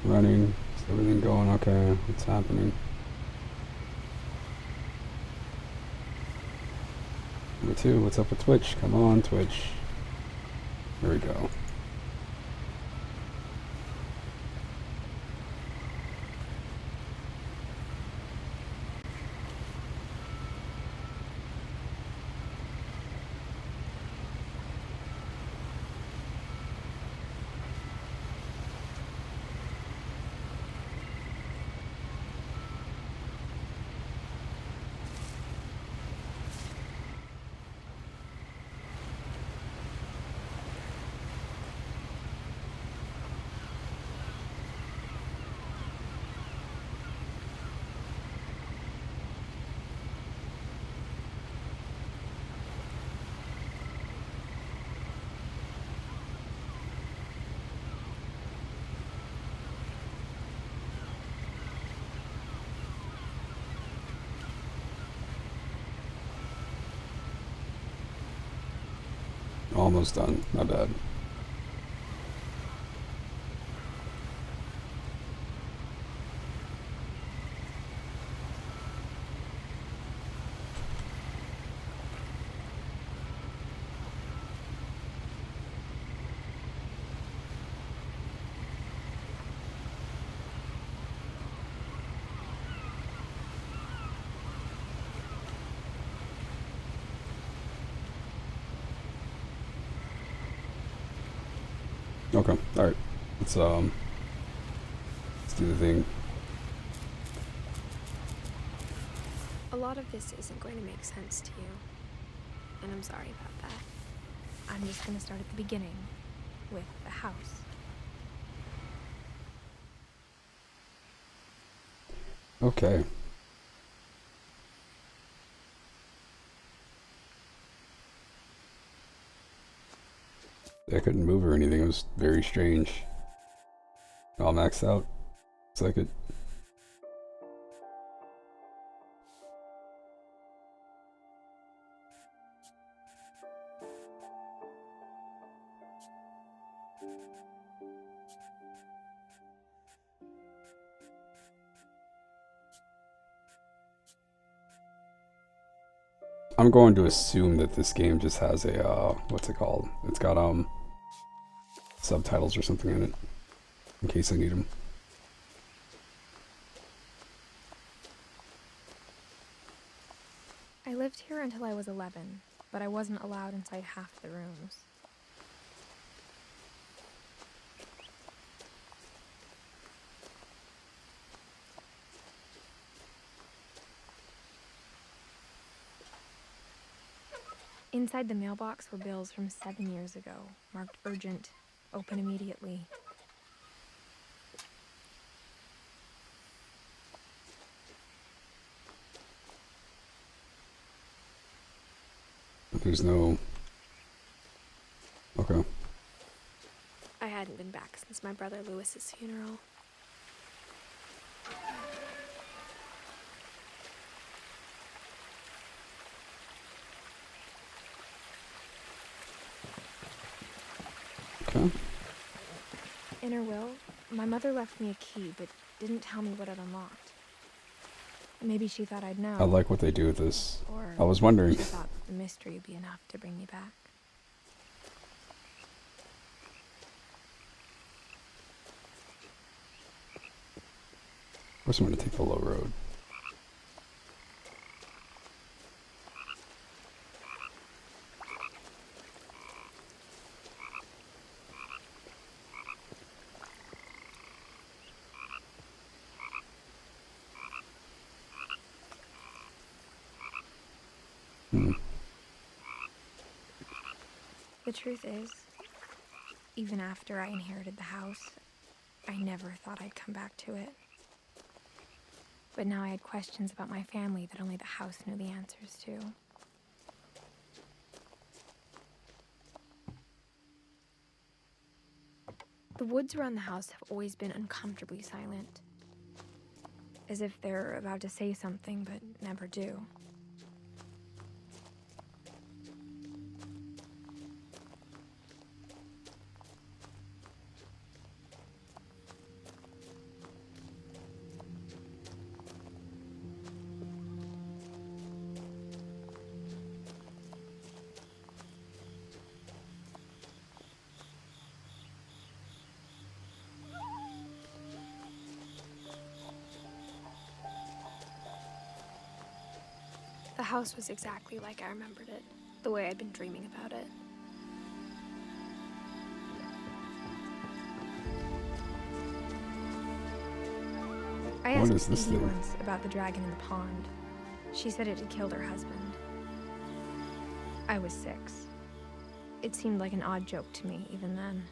Running. Is everything going okay? What's happening? Number 2, what's up with Twitch? Come on, Twitch. There we go. Almost done. Not bad. Okay, alright. Let's do the thing. A lot of this isn't going to make sense to you, and I'm sorry about that. I'm just going to start at the beginning, with the house. Okay. I couldn't move or anything. It was very strange. All maxed out. Looks like it. I'm going to assume that this game just has a, what's it called? It's got, subtitles or something in it, in case I need them. I lived here until I was 11, but I wasn't allowed inside half the rooms. Inside the mailbox were bills from 7 years ago, marked urgent, open immediately. There's no... Okay. I hadn't been back since my brother Lewis's funeral. Okay. In her will, my mother left me a key, but didn't tell me what it unlocked. Maybe she thought I'd know. I like what they do with this. Or I was wondering. she thought the mystery would be enough to bring me back. Of course I'm going to take the low road. The truth is, even after I inherited the house, I never thought I'd come back to it. But now I had questions about my family that only the house knew the answers to. The woods around the house have always been uncomfortably silent, as if they're about to say something but never do. house was exactly like I remembered it, the way I'd been dreaming about it. I What asked is this Edie thing? once about the dragon in the pond. She said it had killed her husband. I was 6. It seemed like an odd joke to me, even then.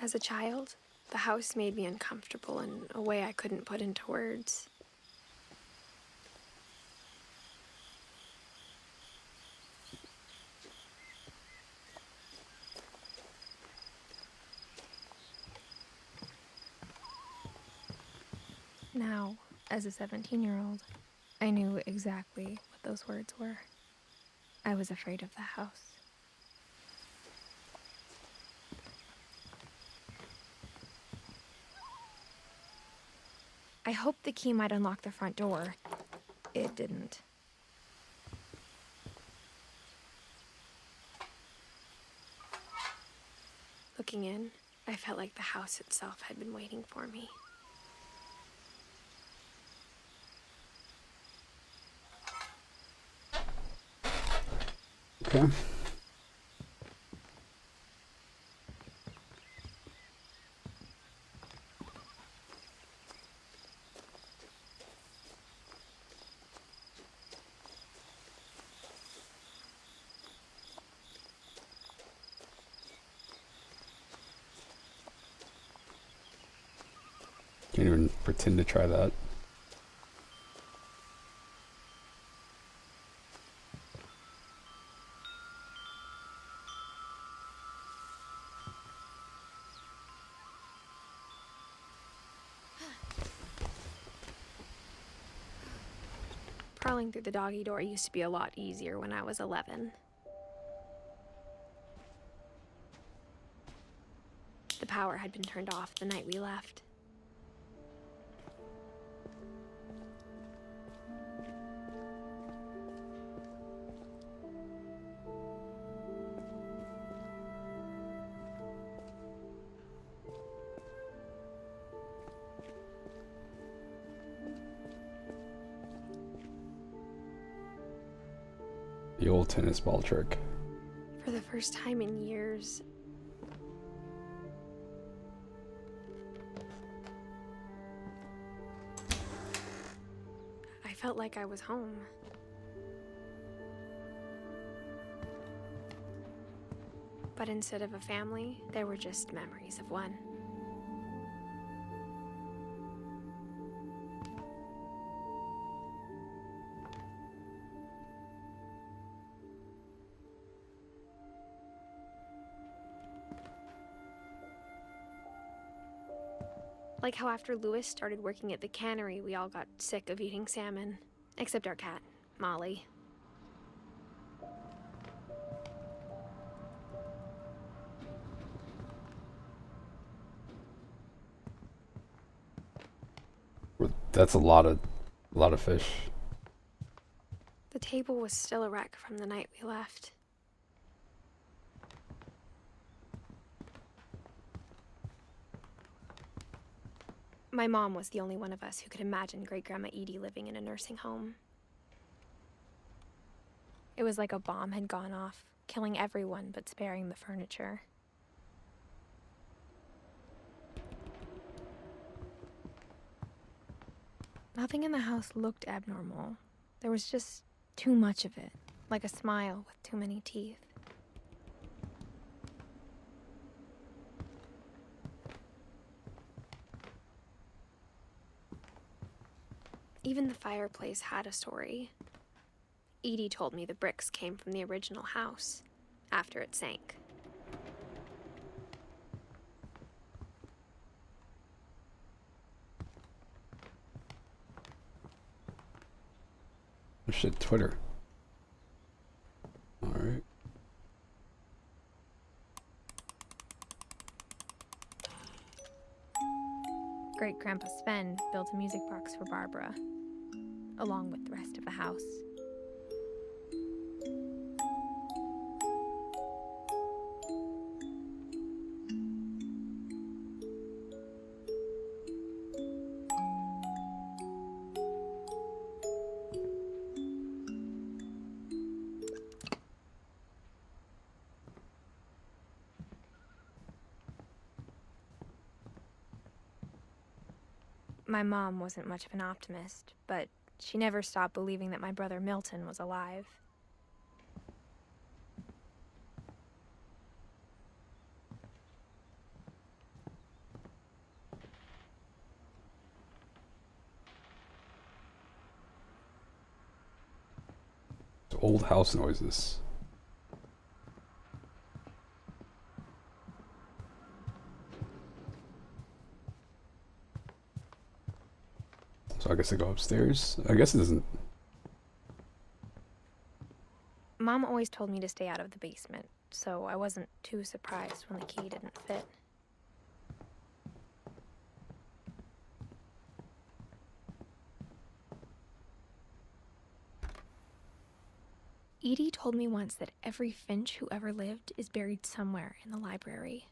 As a child, the house made me uncomfortable in a way I couldn't put into words. Now, as a 17-year-old, I knew exactly what those words were. I was afraid of the house. I hoped the key might unlock the front door. It didn't. Looking in, I felt like the house itself had been waiting for me. Okay. Can't even pretend to try that. Crawling through the doggy door used to be a lot easier when I was 11. The power had been turned off the night we left. The old tennis ball trick. For the first time in years, I felt like I was home. But instead of a family, there were just memories of one. Like how after Lewis started working at the cannery, we all got sick of eating salmon. Except our cat, Molly. That's a lot of fish. The table was still a wreck from the night we left. My mom was the only one of us who could imagine Great-Grandma Edie living in a nursing home. It was like a bomb had gone off, killing everyone but sparing the furniture. Nothing in the house looked abnormal. There was just too much of it, like a smile with too many teeth. Even the fireplace had a story. Edie told me the bricks came from the original house, after it sank. Oh shit, Twitter. Alright. Great-Grandpa Sven built a music box for Barbara. along with the rest of the house. My mom wasn't much of an optimist, but she never stopped believing that my brother Milton was alive. It's old house noises. So I guess I go upstairs. I guess it doesn't. Mom always told me to stay out of the basement, so I wasn't too surprised when the key didn't fit. Edie told me once that every Finch who ever lived is buried somewhere in the library.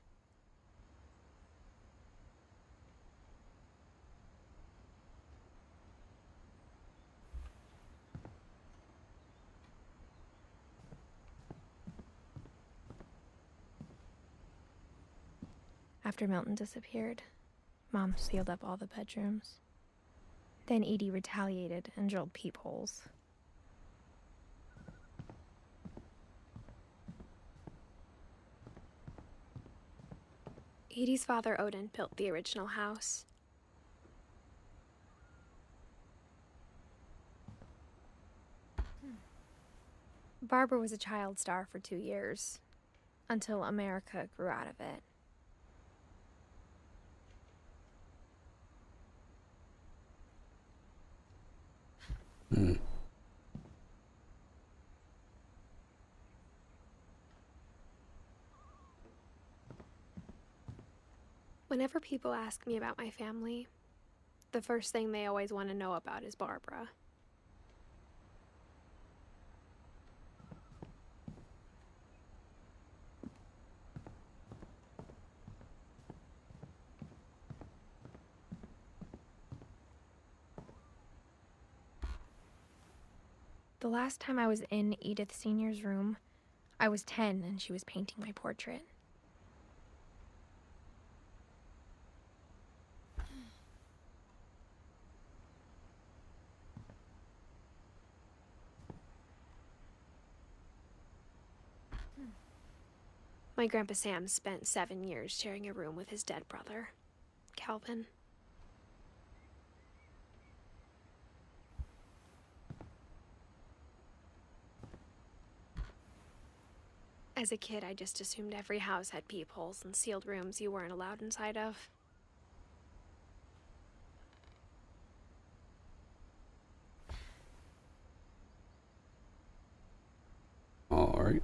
After Milton disappeared, Mom sealed up all the bedrooms. Then Edie retaliated and drilled peepholes. Edie's father, Odin, built the original house. Barbara was a child star for 2 years, until America grew out of it. Whenever people ask me about my family, the first thing they always want to know about is Barbara. The last time I was in Edith Sr.'s room, I was 10 and she was painting my portrait. My Grandpa Sam spent 7 years sharing a room with his dead brother, Calvin. As a kid, I just assumed every house had peepholes and sealed rooms you weren't allowed inside of. All right.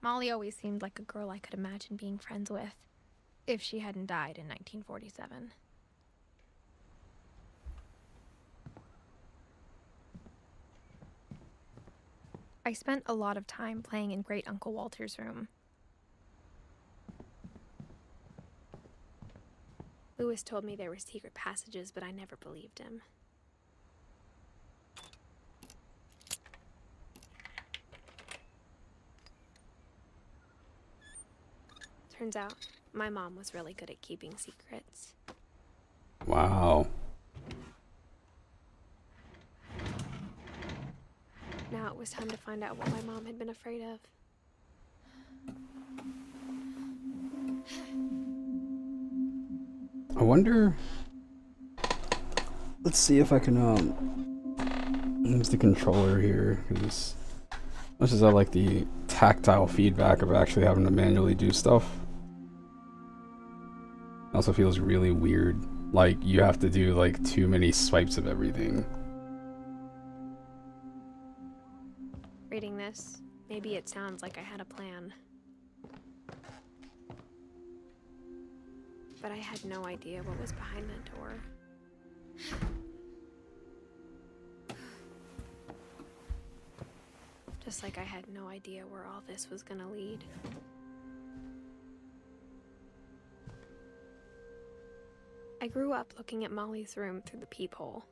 Molly always seemed like a girl I could imagine being friends with, if she hadn't died in 1947. I spent a lot of time playing in Great Uncle Walter's room. Lewis told me there were secret passages, but I never believed him. Turns out, my mom was really good at keeping secrets. Wow. Now it was time to find out what my mom had been afraid of. I wonder. Let's see if I can use the controller here, because as much as I like the tactile feedback of actually having to manually do stuff, it also feels really weird. Like you have to do like too many swipes of everything. reading this, maybe it sounds like I had a plan. But I had no idea what was behind that door. Just like I had no idea where all this was gonna lead. I grew up looking at Molly's room through the peephole.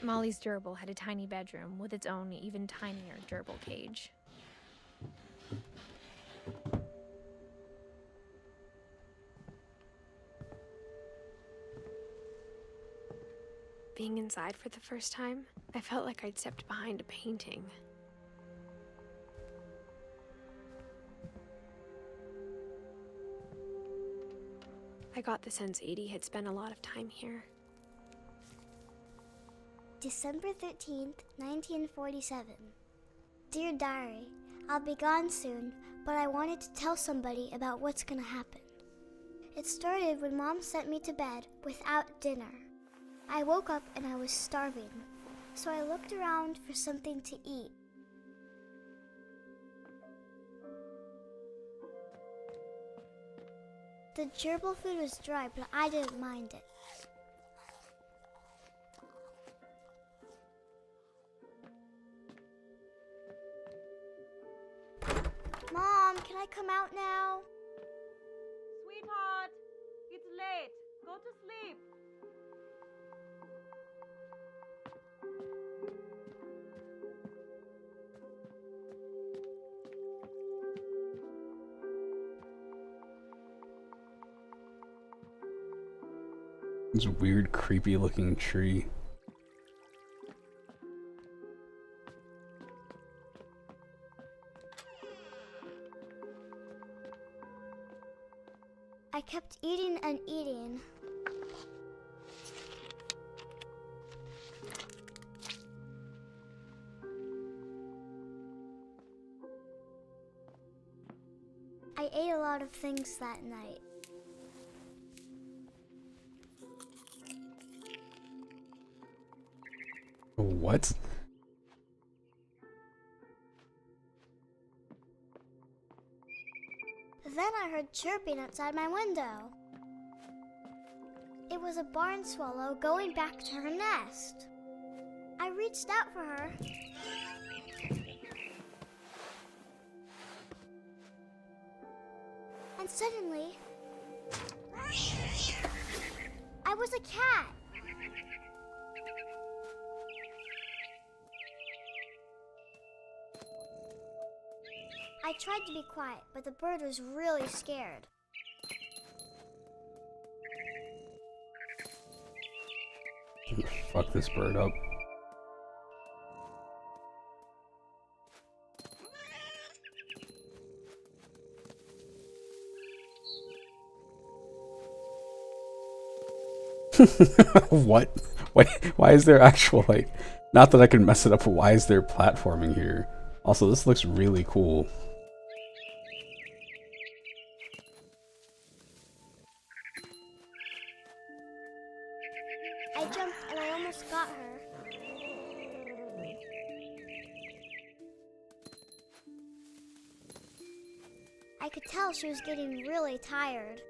Molly's gerbil had a tiny bedroom with its own even tinier gerbil cage. Being inside for the first time, I felt like I'd stepped behind a painting. I got the sense Edie had spent a lot of time here. December 13th, 1947. Dear Diary, I'll be gone soon, but I wanted to tell somebody about what's gonna happen. It started when Mom sent me to bed without dinner. I woke up and I was starving, so I looked around for something to eat. The gerbil food was dry, but I didn't mind it. Mom, can I come out now? Sweetheart, it's late. Go to sleep. This weird, creepy looking tree. I kept eating and eating. I ate a lot of things that night. What? Then I heard chirping outside my window. It was a barn swallow going back to her nest. I reached out for her. And suddenly, I was a cat. I tried to be quiet, but the bird was really scared. Fuck this bird up. What? Wait, why is there actual, like, not that I can mess it up, but why is there platforming here? Also, this looks really cool. I jumped and I almost got her. I could tell she was getting really tired.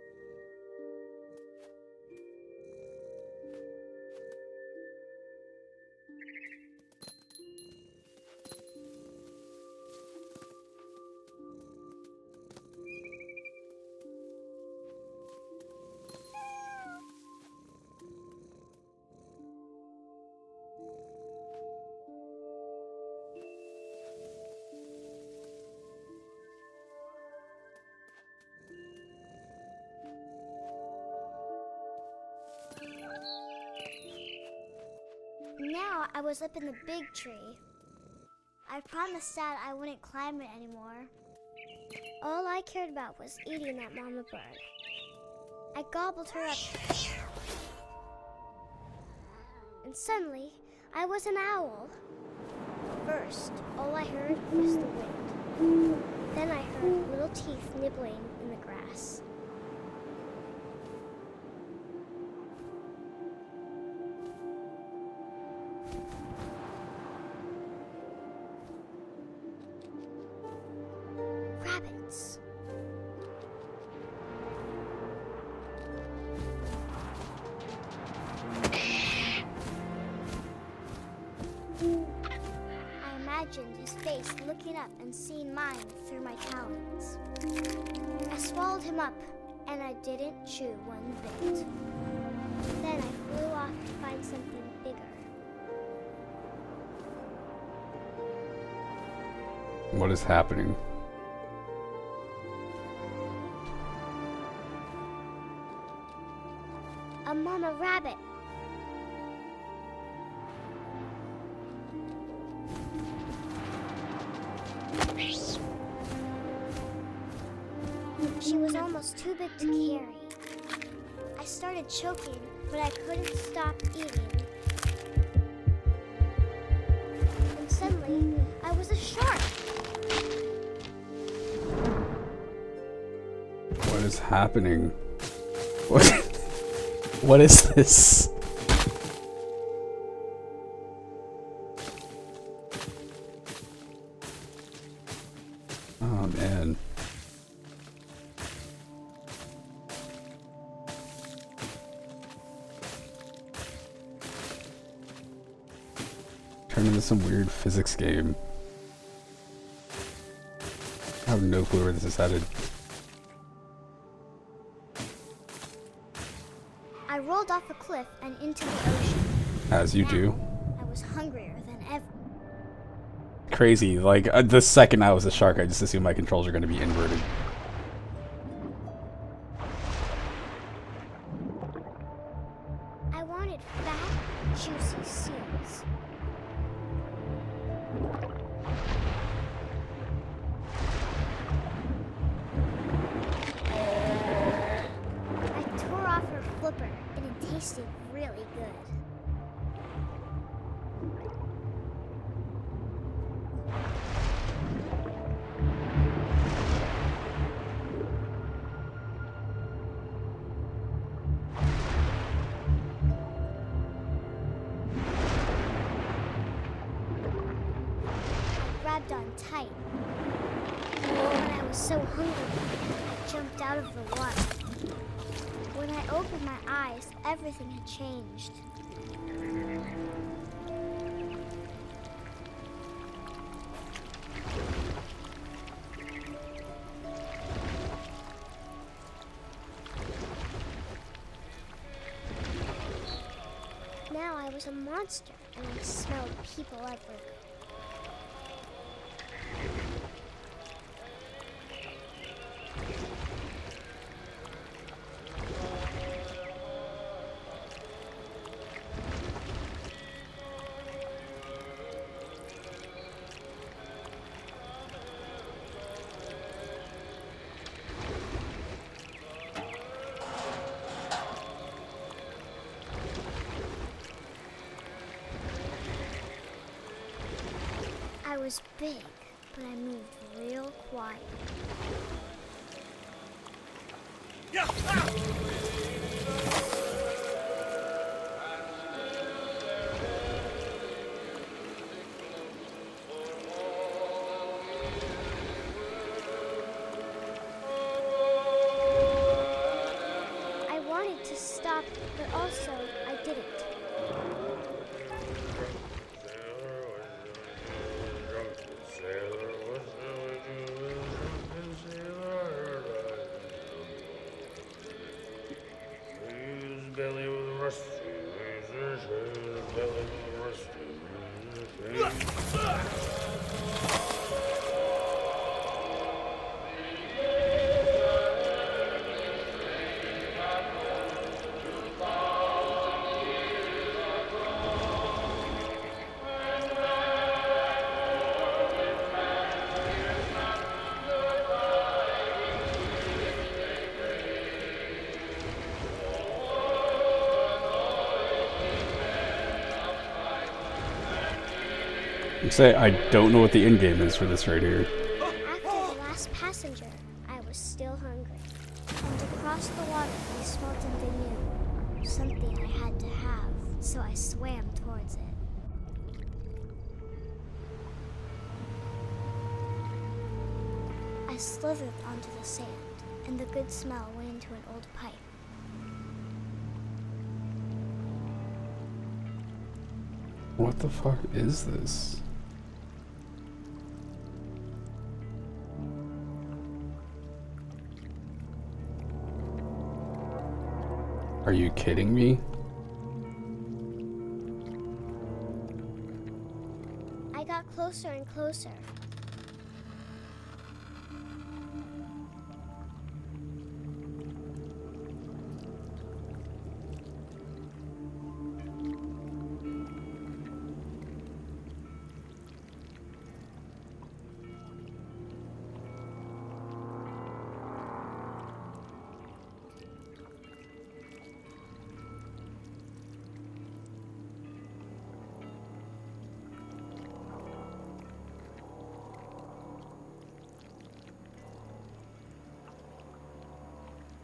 Now I was up in the big tree. I promised Dad I wouldn't climb it anymore. All I cared about was eating that mama bird. I gobbled her up. And suddenly, I was an owl. First, all I heard was the wind. Then I heard little teeth nibbling in the grass. once. I imagined his face looking up and seeing mine through my talons. I swallowed him up, and I didn't chew one bit. Then I flew off to find something bigger. What is happening? A mama rabbit. She was almost too big to carry. I started choking, but I couldn't stop eating. And suddenly, I was a shark. What is happening? What? What is this? Oh man. Turned into some weird physics game. I have no clue where this is headed. I rolled off a cliff and into the ocean. As you Now, do. I was hungrier than ever. Crazy. Like, the second I was a shark, I just assumed my controls are going to be inverted. I wanted fat, juicy seals. I tore off her flipper, and it tasted really good. I grabbed on tight. When I was so hungry, I jumped out of the water. When I opened my eyes, everything had changed. Now I was a monster, and I smelled people everywhere. I was big, but I moved real quiet. I wanted to stop, but also I didn't. Say, I don't know what the end game is for this right here. After the last passenger, I was still hungry. And across the water, I smelled something new. Something I had to have, so I swam towards it. I slithered onto the sand, and the good smell went into an old pipe. What the fuck is this? Are you kidding me? I got closer and closer.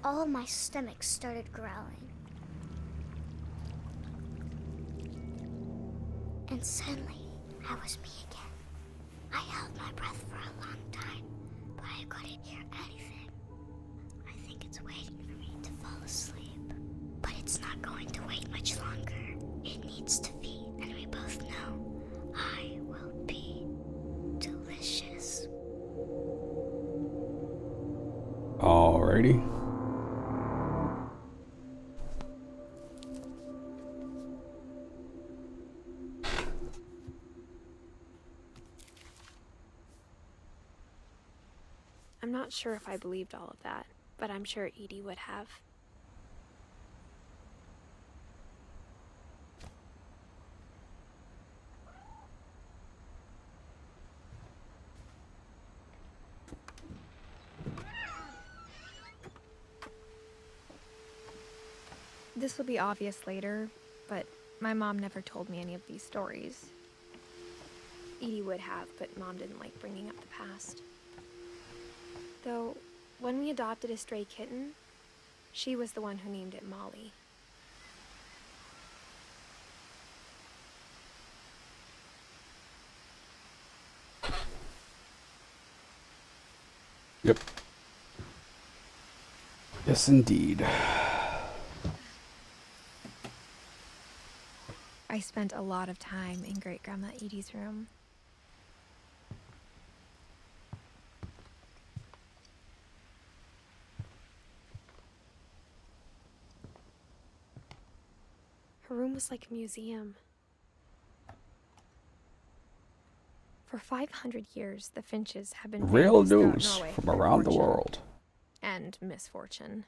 All of my stomach started growling. And suddenly, I was me again. I held my breath for a long time, but I couldn't hear anything. I think it's waiting for me to fall asleep. But it's not going to wait much longer. It needs to feed, and we both know I will be delicious. Alrighty. I'm not sure if I believed all of that, but I'm sure Edie would have. This will be obvious later, but my mom never told me any of these stories. Edie would have, but Mom didn't like bringing up the past. Though, when we adopted a stray kitten, she was the one who named it Molly. Yep. Yes, indeed. I spent a lot of time in Great-Grandma Edie's room. Her room was like a museum. For 500 years, the Finches have been Real famous throughout news Norway from for around the fortune world. and misfortune.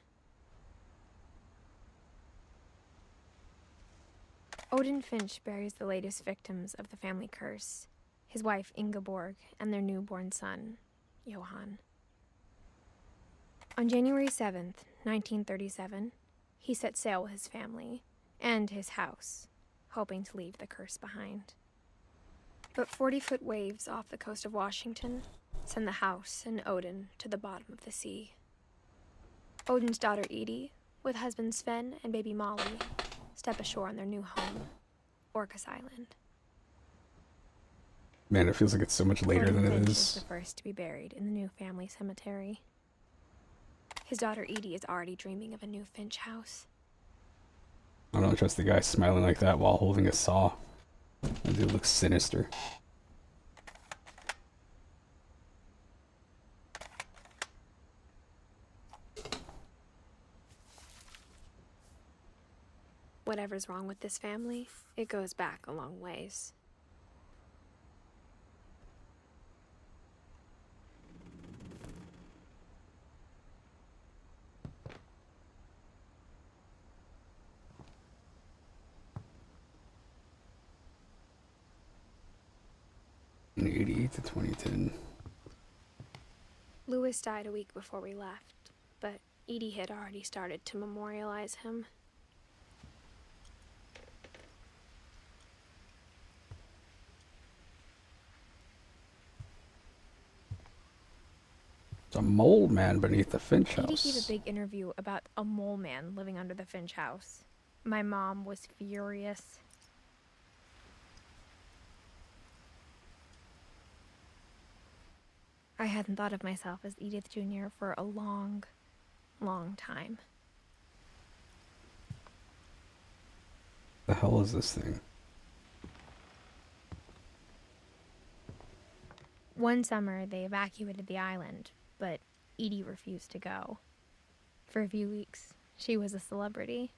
Odin Finch buries the latest victims of the family curse, his wife Ingeborg and their newborn son, Johann. On January 7th, 1937, he set sail with his family and his house, hoping to leave the curse behind. But 40-foot waves off the coast of Washington send the house and Odin to the bottom of the sea. Odin's daughter Edie, with husband Sven and baby Molly, step ashore on their new home, Orcas Island. Man, it feels like it's so much later Odin than it Finch is. the first to be buried in the new family cemetery. His daughter Edie is already dreaming of a new Finch house. I don't trust the guy smiling like that while holding a saw. That dude looks sinister. Whatever's wrong with this family, it goes back a long ways. In 88 to 2010. Louis died a week before we left, but Edie had already started to memorialize him. It's a mole man beneath the Finch Edie house. gave a big interview about a mole man living under the Finch house. My mom was furious. I hadn't thought of myself as Edith Jr. for a long, long time. The hell is this thing? One summer, they evacuated the island, but Edie refused to go. For a few weeks, she was a celebrity.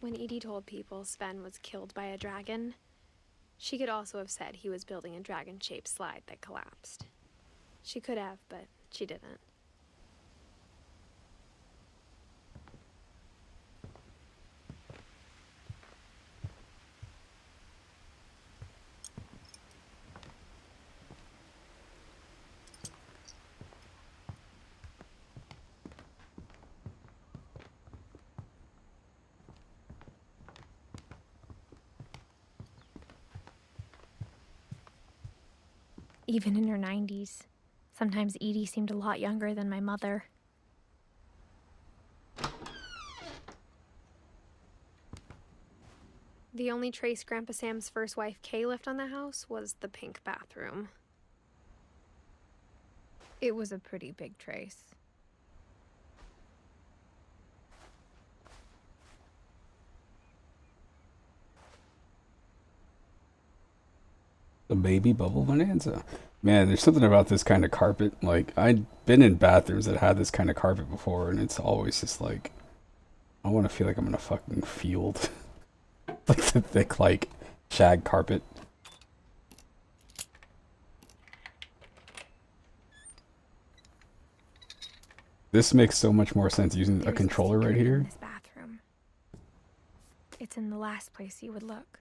When Edie told people Sven was killed by a dragon, she could also have said he was building a dragon-shaped slide that collapsed. She could have, but she didn't. Even in her 90s, sometimes Edie seemed a lot younger than my mother. The only trace Grandpa Sam's first wife, Kay, left on the house was the pink bathroom. It was a pretty big trace. The baby bubble bonanza. Man, there's something about this kind of carpet. Like, I'd been in bathrooms that had this kind of carpet before, and it's always just like, I want to feel like I'm in a fucking field. Like the thick, like, shag carpet. This makes so much more sense using a controller right here. In this bathroom. It's in the last place you would look.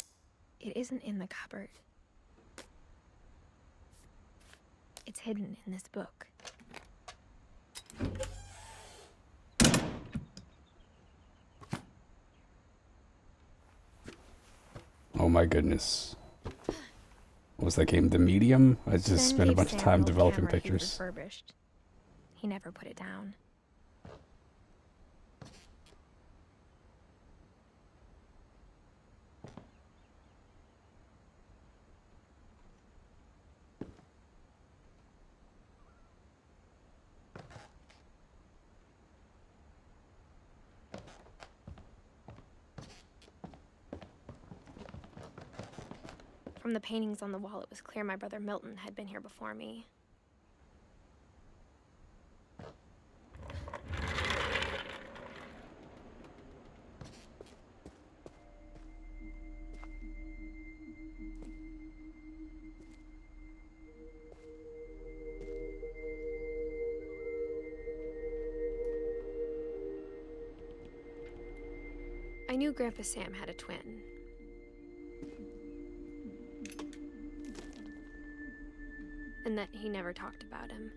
It isn't in the cupboard. It's hidden in this book. Oh my goodness. What was that game? The Medium? I just spent a bunch of time developing pictures. Refurbished. He never put it down. From the paintings on the wall, it was clear my brother Milton had been here before me. I knew Grandpa Sam had a twin. And that he never talked about him.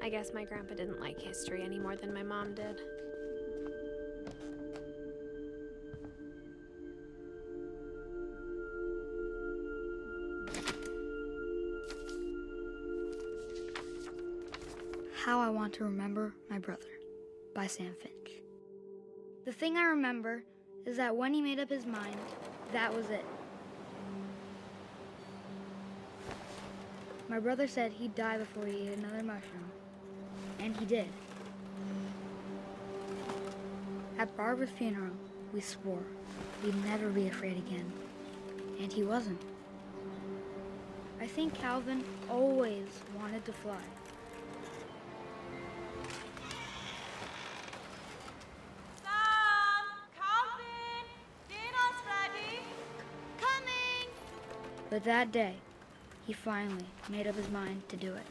I guess my grandpa didn't like history any more than my mom did. How I Want to Remember My Brother by Sam Finch. The thing I remember is that when he made up his mind, that was it. My brother said he'd die before he ate another mushroom, and he did. At Barbara's funeral, we swore we'd never be afraid again, and he wasn't. I think Calvin always wanted to fly. But that day, he finally made up his mind to do it.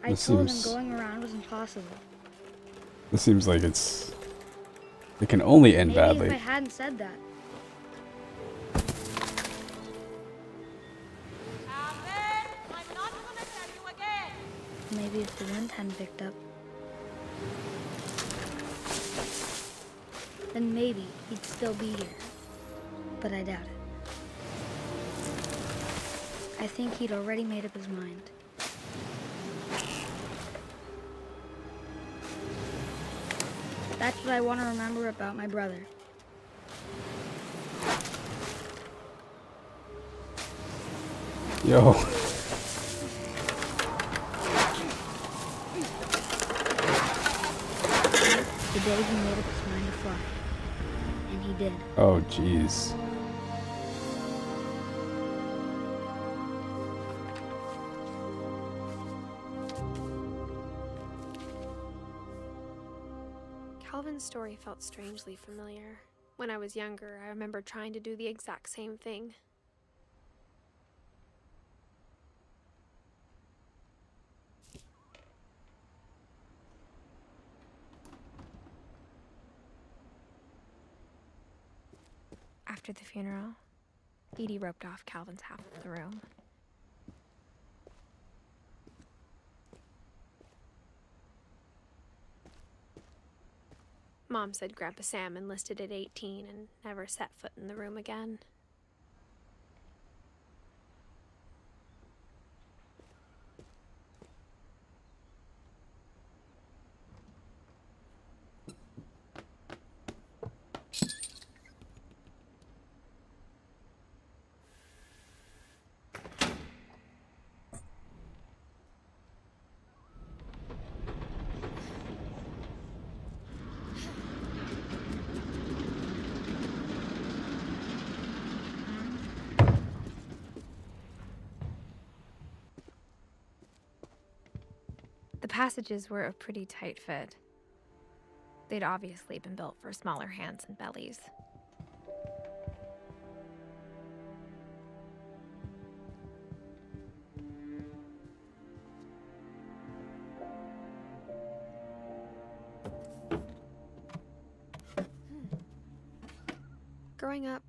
I told him going around was impossible. This seems like it can only end Maybe badly. If I hadn't said that. Alvin, I'm not gonna tell you again. Maybe if the wind hadn't picked up. Then maybe he'd still be here. But I doubt it. I think he'd already made up his mind. That's what I want to remember about my brother. Yo. The day he made up his mind to fly. And he did. Oh, jeez. Calvin's story felt strangely familiar. When I was younger, I remember trying to do the exact same thing. After the funeral, Edie roped off Calvin's half of the room. Mom said Grandpa Sam enlisted at 18 and never set foot in the room again. The passages were a pretty tight fit. They'd obviously been built for smaller hands and bellies. Growing up,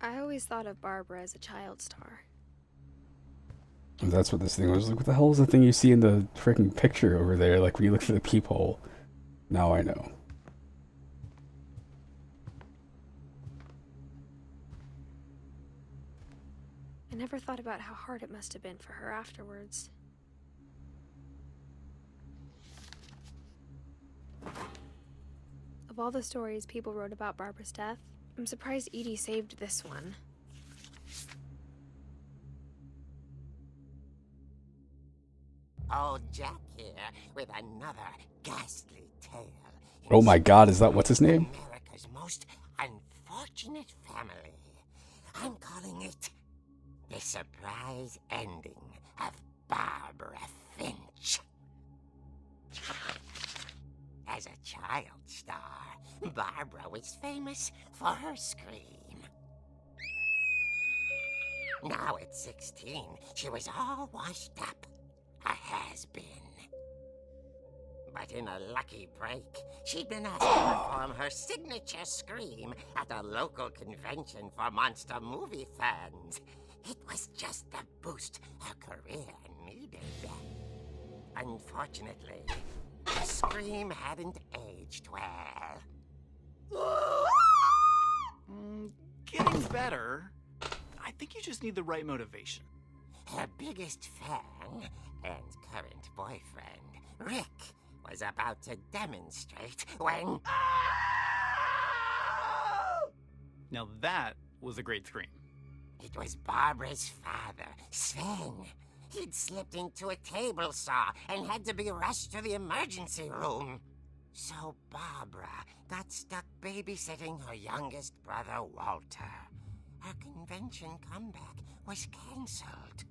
I always thought of Barbara as a child star. That's what this thing was. Like, what the hell is the thing you see in the freaking picture over there? Like, when you look through the peephole. Now I know. I never thought about how hard it must have been for her afterwards. Of all the stories people wrote about Barbara's death, I'm surprised Edie saved this one. Old Jack here with another ghastly tale. Oh my god, is that what's his name? America's most unfortunate family. I'm calling it The Surprise Ending of Barbara Finch. As a child star, Barbara was famous for her scream. Now at 16, she was all washed up. A has-been. But in a lucky break, she'd been asked to perform her signature scream at a local convention for monster movie fans. It was just the boost her career needed. Unfortunately, the scream hadn't aged well. Getting better. I think you just need the right motivation. Her biggest fan and current boyfriend, Rick, was about to demonstrate when... Now that was a great scream. It was Barbara's father, Sven. He'd slipped into a table saw and had to be rushed to the emergency room. So Barbara got stuck babysitting her youngest brother, Walter. Her convention comeback was cancelled.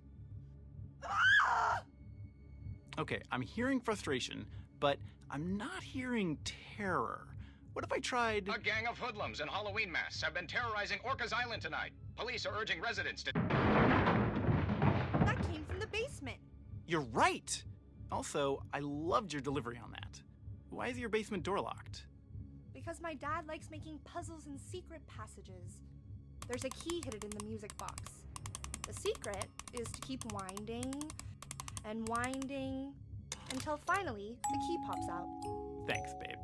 Okay, I'm hearing frustration, but I'm not hearing terror. What if I tried... A gang of hoodlums in Halloween masks have been terrorizing Orcas Island tonight. Police are urging residents to... That came from the basement. You're right! Also, I loved your delivery on that. Why is your basement door locked? Because my dad likes making puzzles and secret passages. There's a key hidden in the music box. The secret is to keep winding and winding until finally the key pops out. Thanks, babe.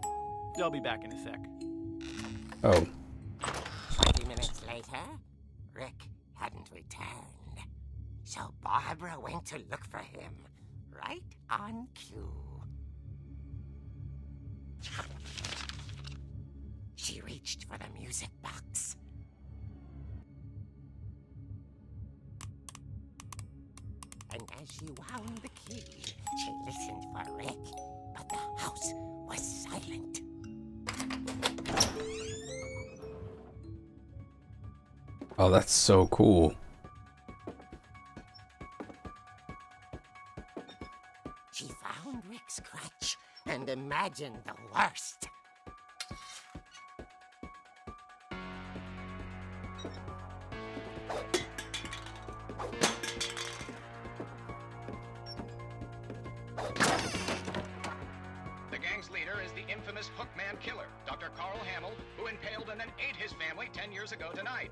I'll be back in a sec. Oh. 20 minutes later, Rick hadn't returned. So Barbara went to look for him, right on cue. She reached for the music box. And as she wound the key, she listened for Rick, but the house was silent. Oh, that's so cool. She found Rick's crutch and imagined the worst. The gang's leader is the infamous Hookman killer, Dr. Carl Hamill, who impaled and then ate his family 10 years ago tonight.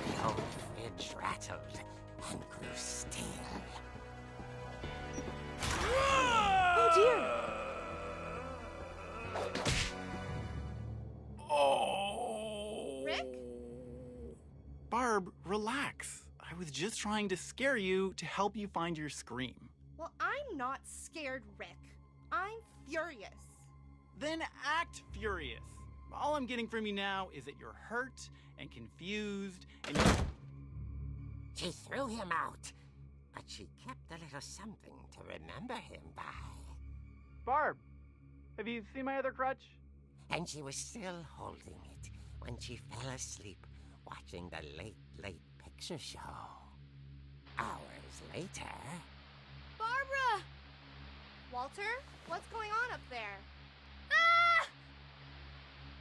The old fridge rattled and grew still. Oh dear! Rick? Barb, relax. I was just trying to scare you to help you find your scream. Well, I'm not scared, Rick. I'm furious. Then act furious. All I'm getting from you now is that you're hurt and confused and She threw him out, but she kept a little something to remember him by. Barb, have you seen my other crutch? And she was still holding it when she fell asleep watching the late picture show. Hours later... Barbara! Walter, what's going on up there? Ah!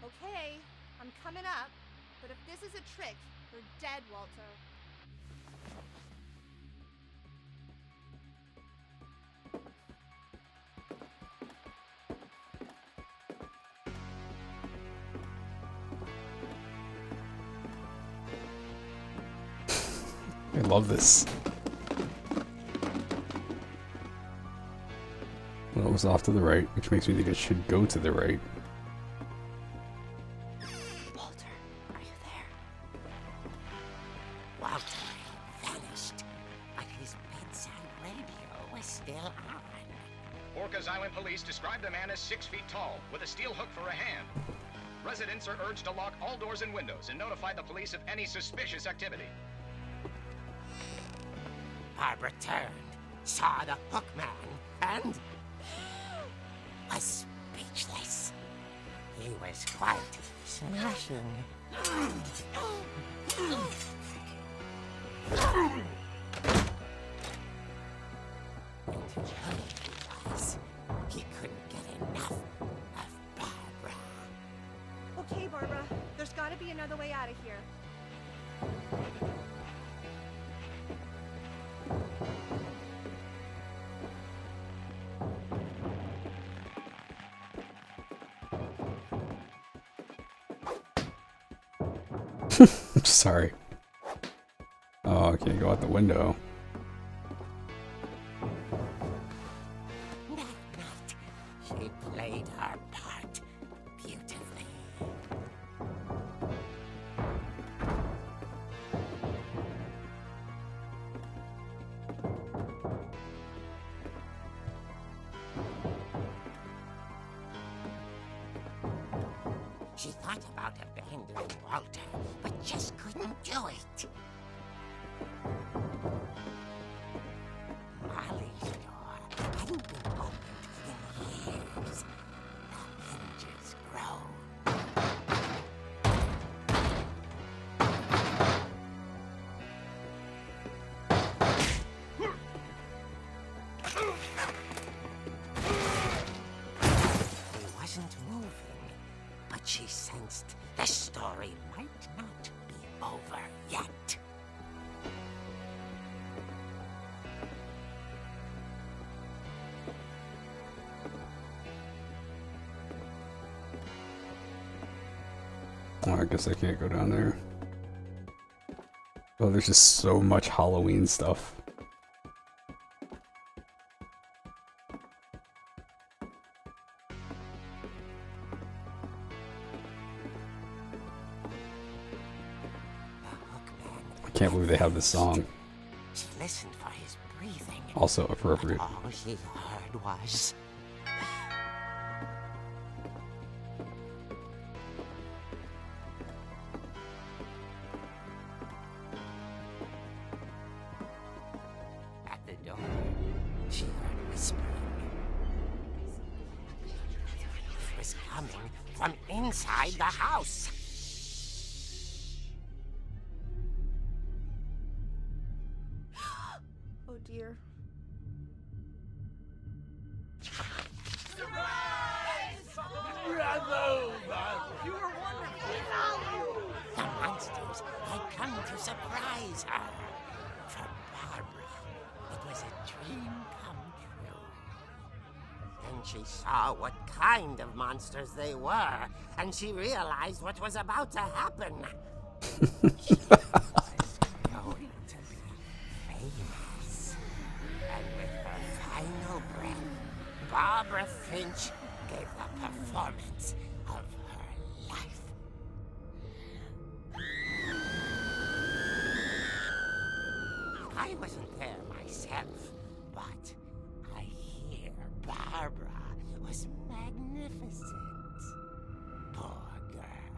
Okay, I'm coming up, but if this is a trick, you're dead, Walter. I love this. Well, it was off to the right, which makes me think it should go to the right. Walter, are you there? Walter vanished, but his bedside radio was still on. Orcas Island police describe the man as 6 feet tall, with a steel hook for a hand. Residents are urged to lock all doors and windows and notify the police of any suspicious activity. Barbara turned, saw the hook man, and was speechless. He was quite smashing. And he was. He couldn't get enough of Barbara. Okay, Barbara, there's gotta be another way out of here. I'm sorry. Oh, I can't go out the window. That night, she played her part beautifully. She thought about abandoning Walter, but just couldn't do it. Molly's door hadn't been opened in years. The hinges groaned. He wasn't moving, but she sensed the story might not be over yet. Oh, I guess I can't go down there. Oh, there's just so much Halloween stuff. Can't believe they have this song. She listened for his breathing. Also appropriate. But all she heard was... At the door, she heard whispering. It was coming from inside the house. Oh dear. The monsters had come to surprise her. For Barbara, it was a dream come true. Then she saw what kind of monsters they were, and she realized what was about to happen. She was going to be famous. And with her final breath, Barbara Finch gave the performance of her life. I wasn't there myself, but I hear Barbara was magnificent. Poor girl.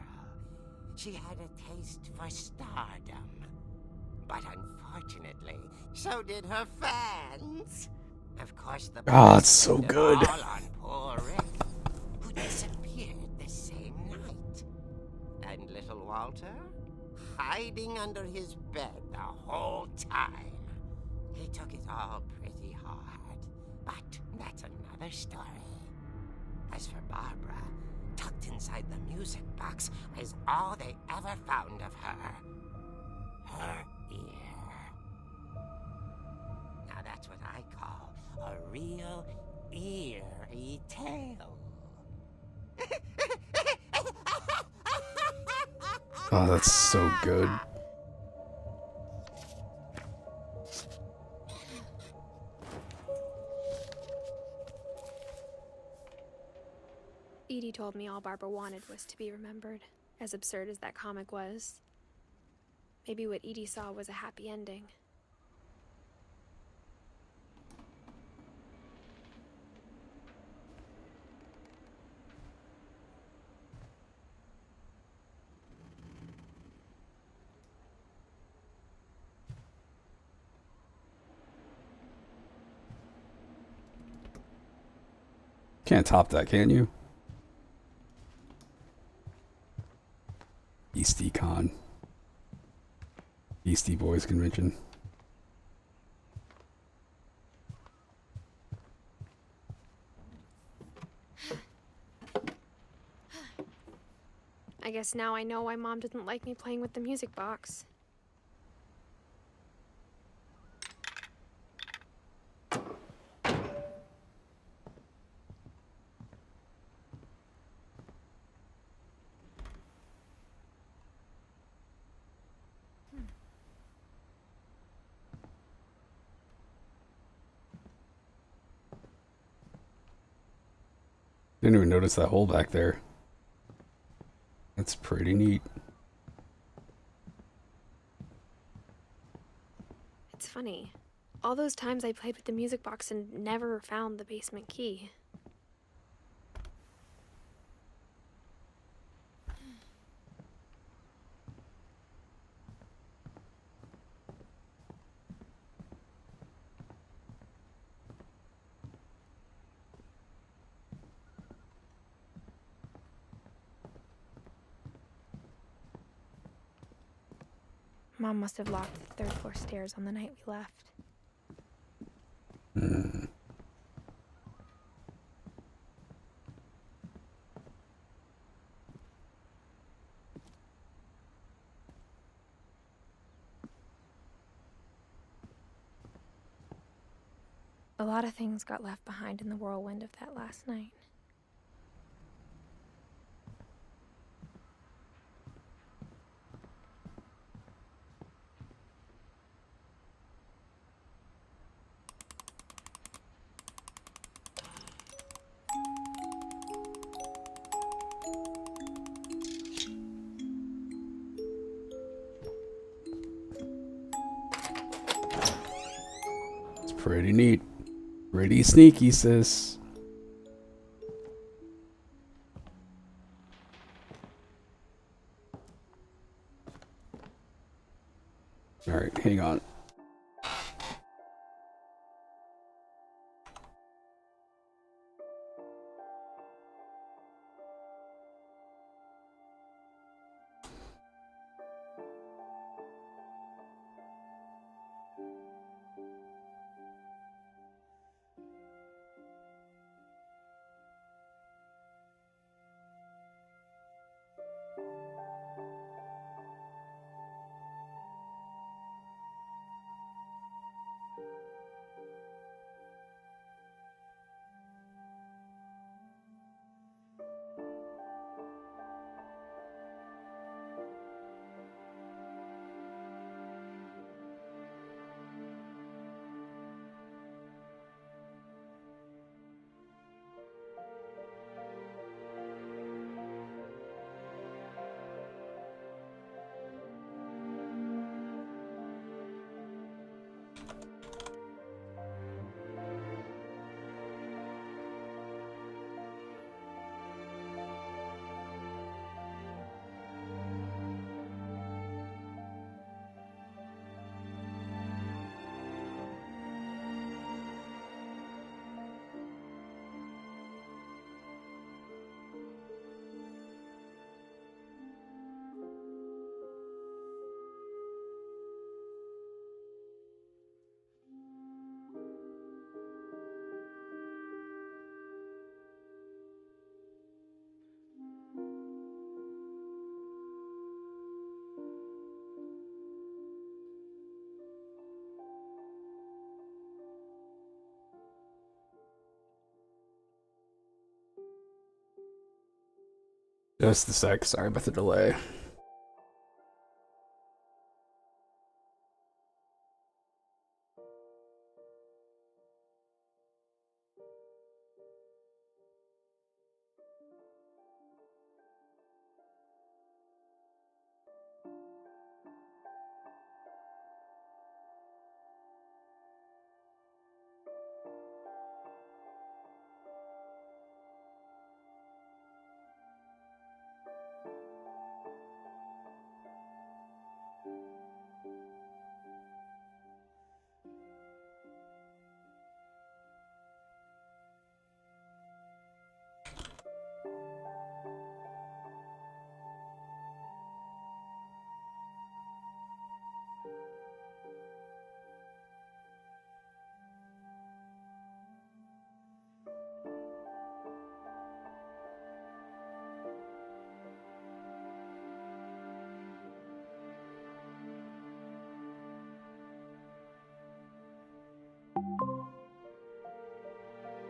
She had a taste for stardom. But unfortunately, so did her fans. Of course, the Ah, it's so put it good. all on poor Rick, who disappeared the same night. And little Walter, hiding under his bed the whole time. He took it all pretty hard, but that's another story. As for Barbara, tucked inside the music box was all they ever found of her. Her ear. Now that's what I call a real eerie tale. Oh, that's so good. Edie told me all Barbara wanted was to be remembered, as absurd as that comic was. Maybe what Edie saw was a happy ending. Can't top that, can you? Beastie Con. Beastie Boys Convention. I guess now I know why Mom didn't like me playing with the music box. Didn't even notice that hole back there. That's pretty neat. It's funny. All those times I played with the music box and never found the basement key. Mom must have locked the third floor stairs on the night we left. A lot of things got left behind in the whirlwind of that last night. Pretty neat. Pretty sneaky, sis. Alright, hang on. Just a sec. Sorry about the delay.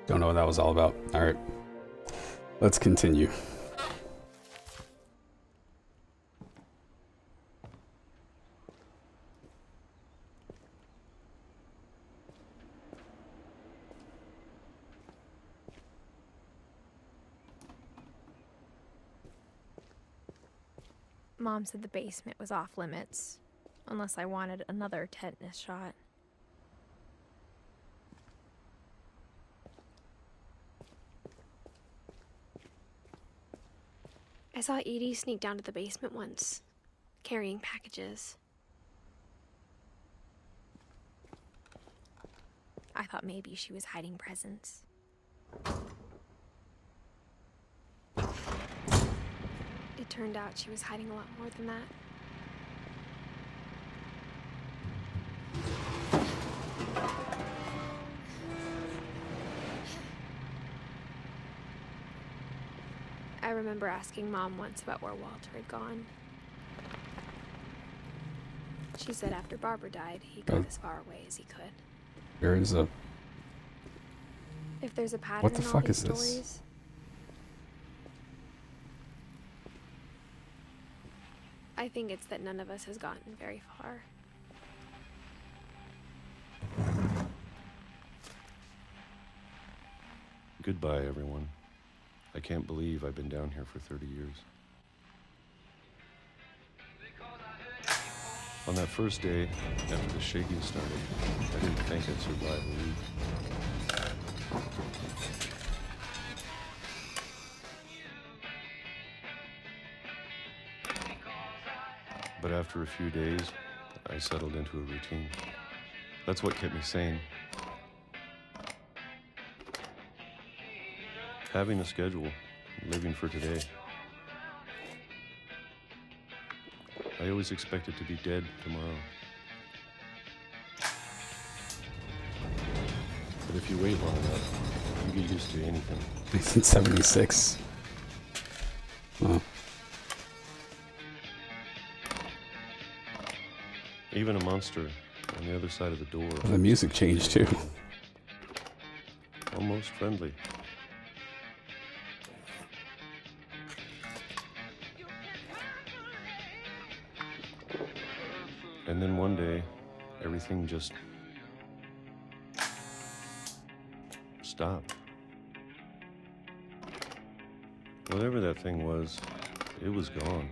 Don't know what that was all about. All right, let's continue. Mom said the basement was off limits, unless I wanted another tetanus shot. I saw Edie sneak down to the basement once, carrying packages. I thought maybe she was hiding presents. It turned out she was hiding a lot more than that. I remember asking Mom once about where Walter had gone. She said after Barbara died, he got as far away as he could. There is a... If there's a pattern What the in all fuck these is this? stories, I think it's that none of us has gotten very far. Goodbye, everyone. I can't believe I've been down here for 30 years. On that first day, after the shaking started, I didn't think I'd survive a week. But after a few days, I settled into a routine. That's what kept me sane. Having a schedule, living for today. I always expected to be dead tomorrow. But if you wait long enough, you get used to anything. 1976. Oh. Even a monster on the other side of the door. The music changed too. Almost friendly. And then one day, everything just stopped. Whatever that thing was, it was gone.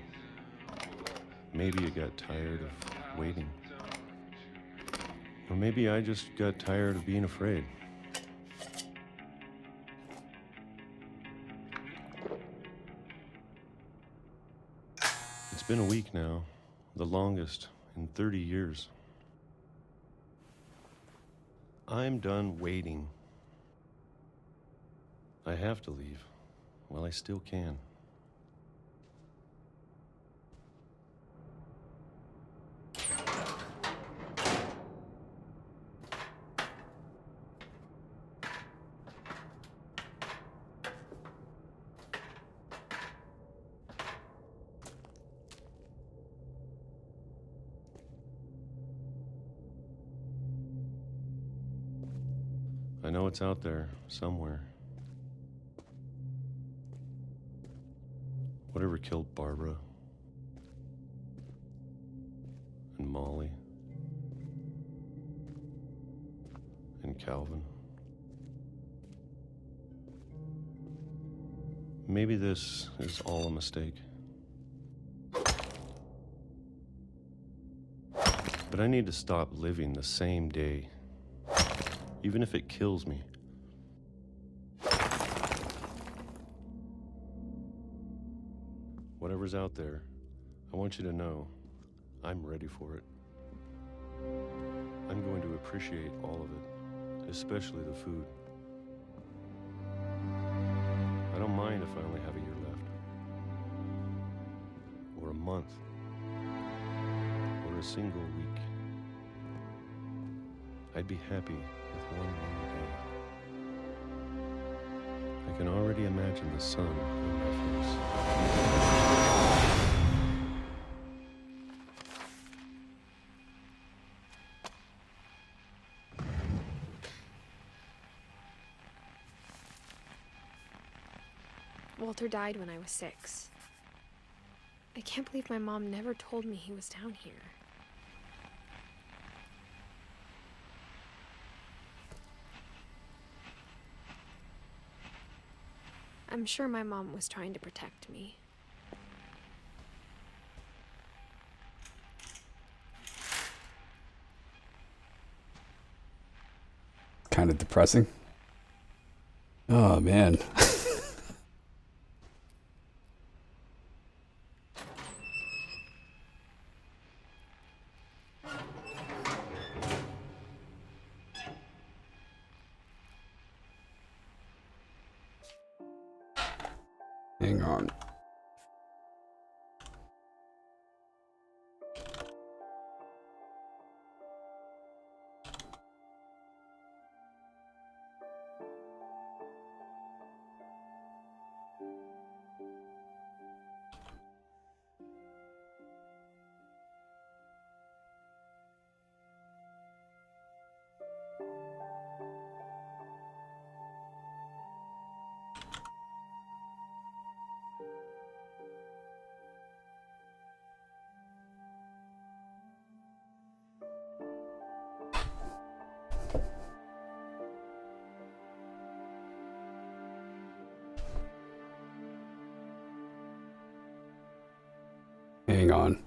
Maybe it got tired of waiting. Or maybe I just got tired of being afraid. It's been a week now, the longest in 30 years. I'm done waiting. I have to leave while I still can. I know it's out there, somewhere. Whatever killed Barbara and Molly and Calvin. Maybe this is all a mistake. But I need to stop living the same day. Even if it kills me. Whatever's out there, I want you to know I'm ready for it. I'm going to appreciate all of it, especially the food. I don't mind if I only have a year left, or a month, or a single week. I'd be happy with one more day. I can already imagine the sun on my face. Walter died when I was 6. I can't believe my mom never told me he was down here. I'm sure my mom was trying to protect me. Kind of depressing. Oh man. Hang on. Hang on.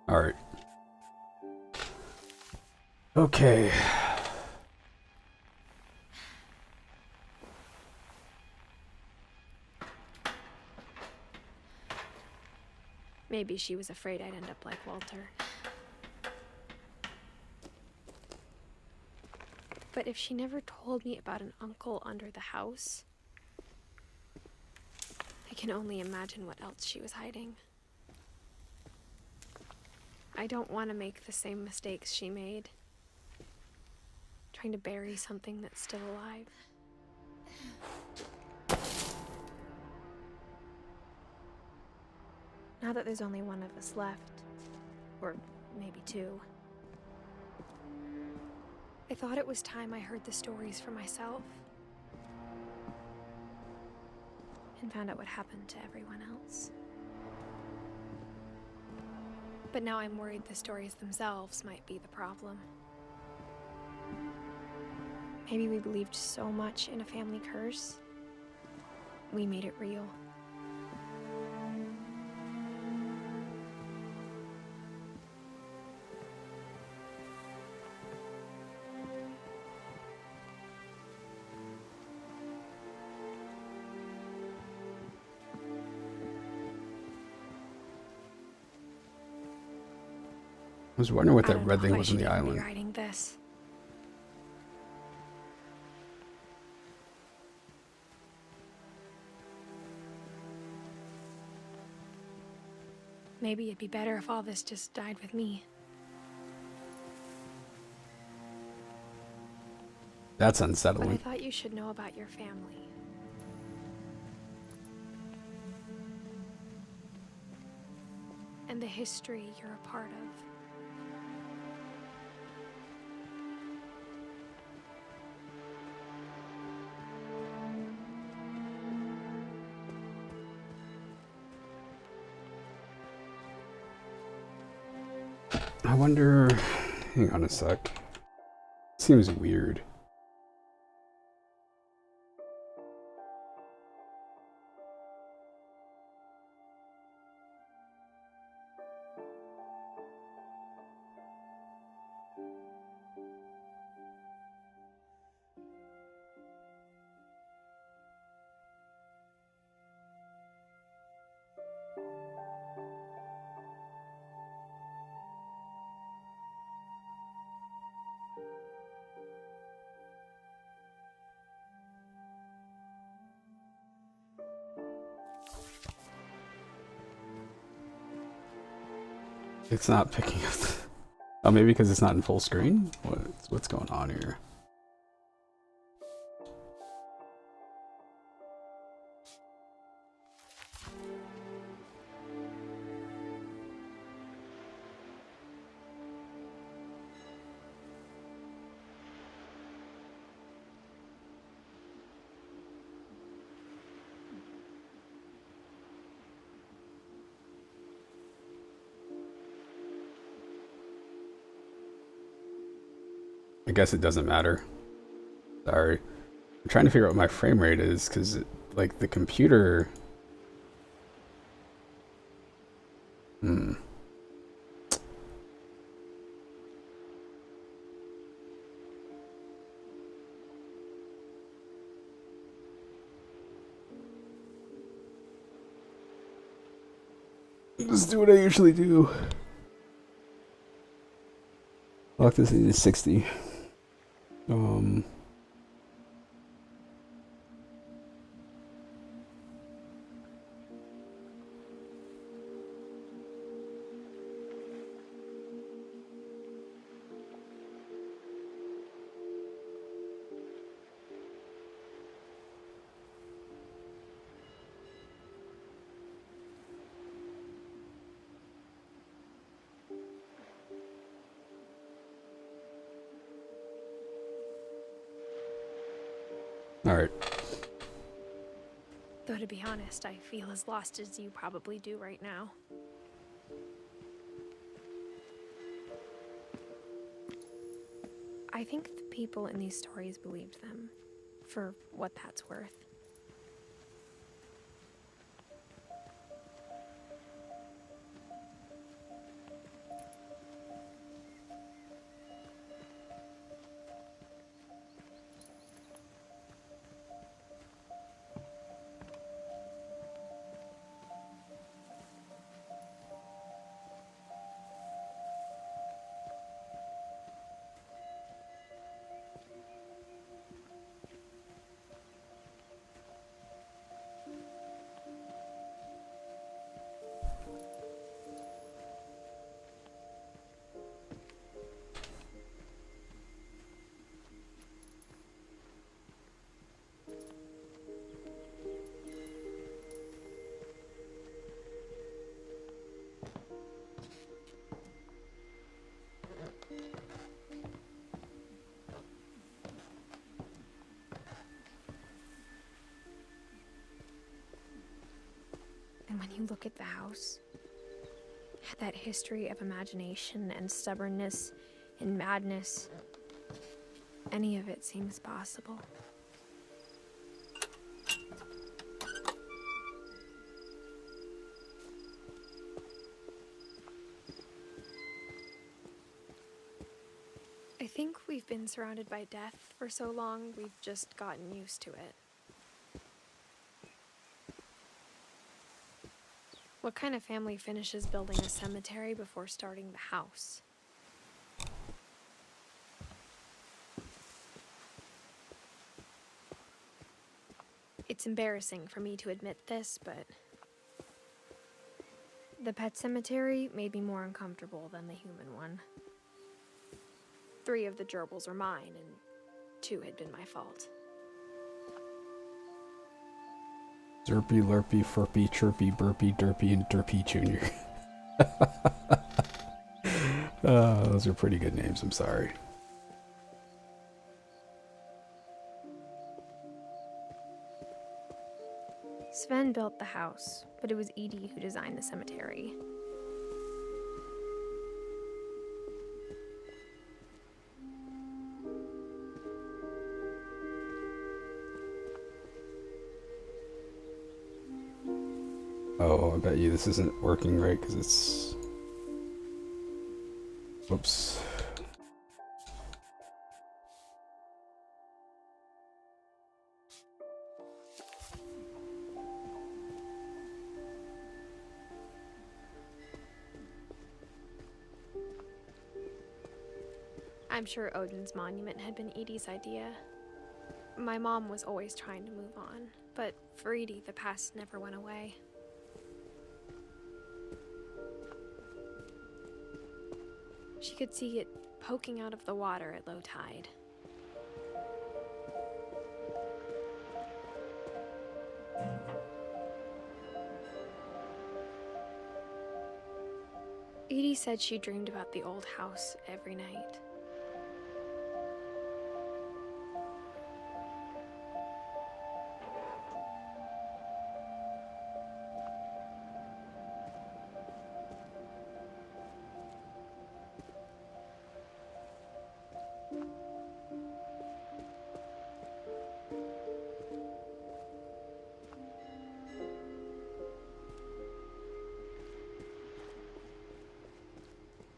Alright. Okay. Maybe she was afraid I'd end up like Walter. But if she never told me about an uncle under the house, I can only imagine what else she was hiding. I don't want to make the same mistakes she made, trying to bury something that's still alive. Now that there's only one of us left, or maybe two, I thought it was time I heard the stories for myself and found out what happened to everyone else. But now I'm worried the stories themselves might be the problem. Maybe we believed so much in a family curse, we made it real. I was wondering what I that don't red know thing if I was on should the even be island. writing this. Maybe it'd be better if all this just died with me. That's But I unsettling. thought you should know about your family. And the history you're a part of. I wonder... Hang on a sec. Seems weird. It's not picking up. Oh, maybe because it's not in full screen? What's going on here? I guess it doesn't matter. Sorry. I'm trying to figure out what my frame rate is, because, like, the computer... Let's do what I usually do. Lock this into 60. Alright. Though to be honest, I feel as lost as you probably do right now. I think the people in these stories believed them, for what that's worth. And when you look at the house, that history of imagination and stubbornness and madness, any of it seems possible. I think we've been surrounded by death for so long, we've just gotten used to it. What kind of family finishes building a cemetery before starting the house? It's embarrassing for me to admit this, but the pet cemetery made me more uncomfortable than the human one. 3 of the gerbils were mine, and 2 had been my fault. Derpy, Lurpy, Furpy, Chirpy, Burpy, Derpy, and Derpy Jr. Those are pretty good names, I'm sorry. Sven built the house, but it was Edie who designed the cemetery. Oh, I bet you this isn't working right because it's... Whoops. I'm sure Odin's monument had been Edie's idea. My mom was always trying to move on, but for Edie, the past never went away. She could see it poking out of the water at low tide. Edie said she dreamed about the old house every night.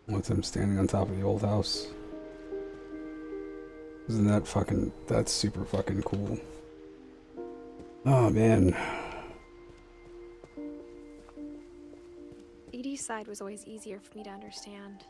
With him standing on top of the old house. Isn't that fucking... That's super fucking cool. Oh, man. Edie's side was always easier for me to understand.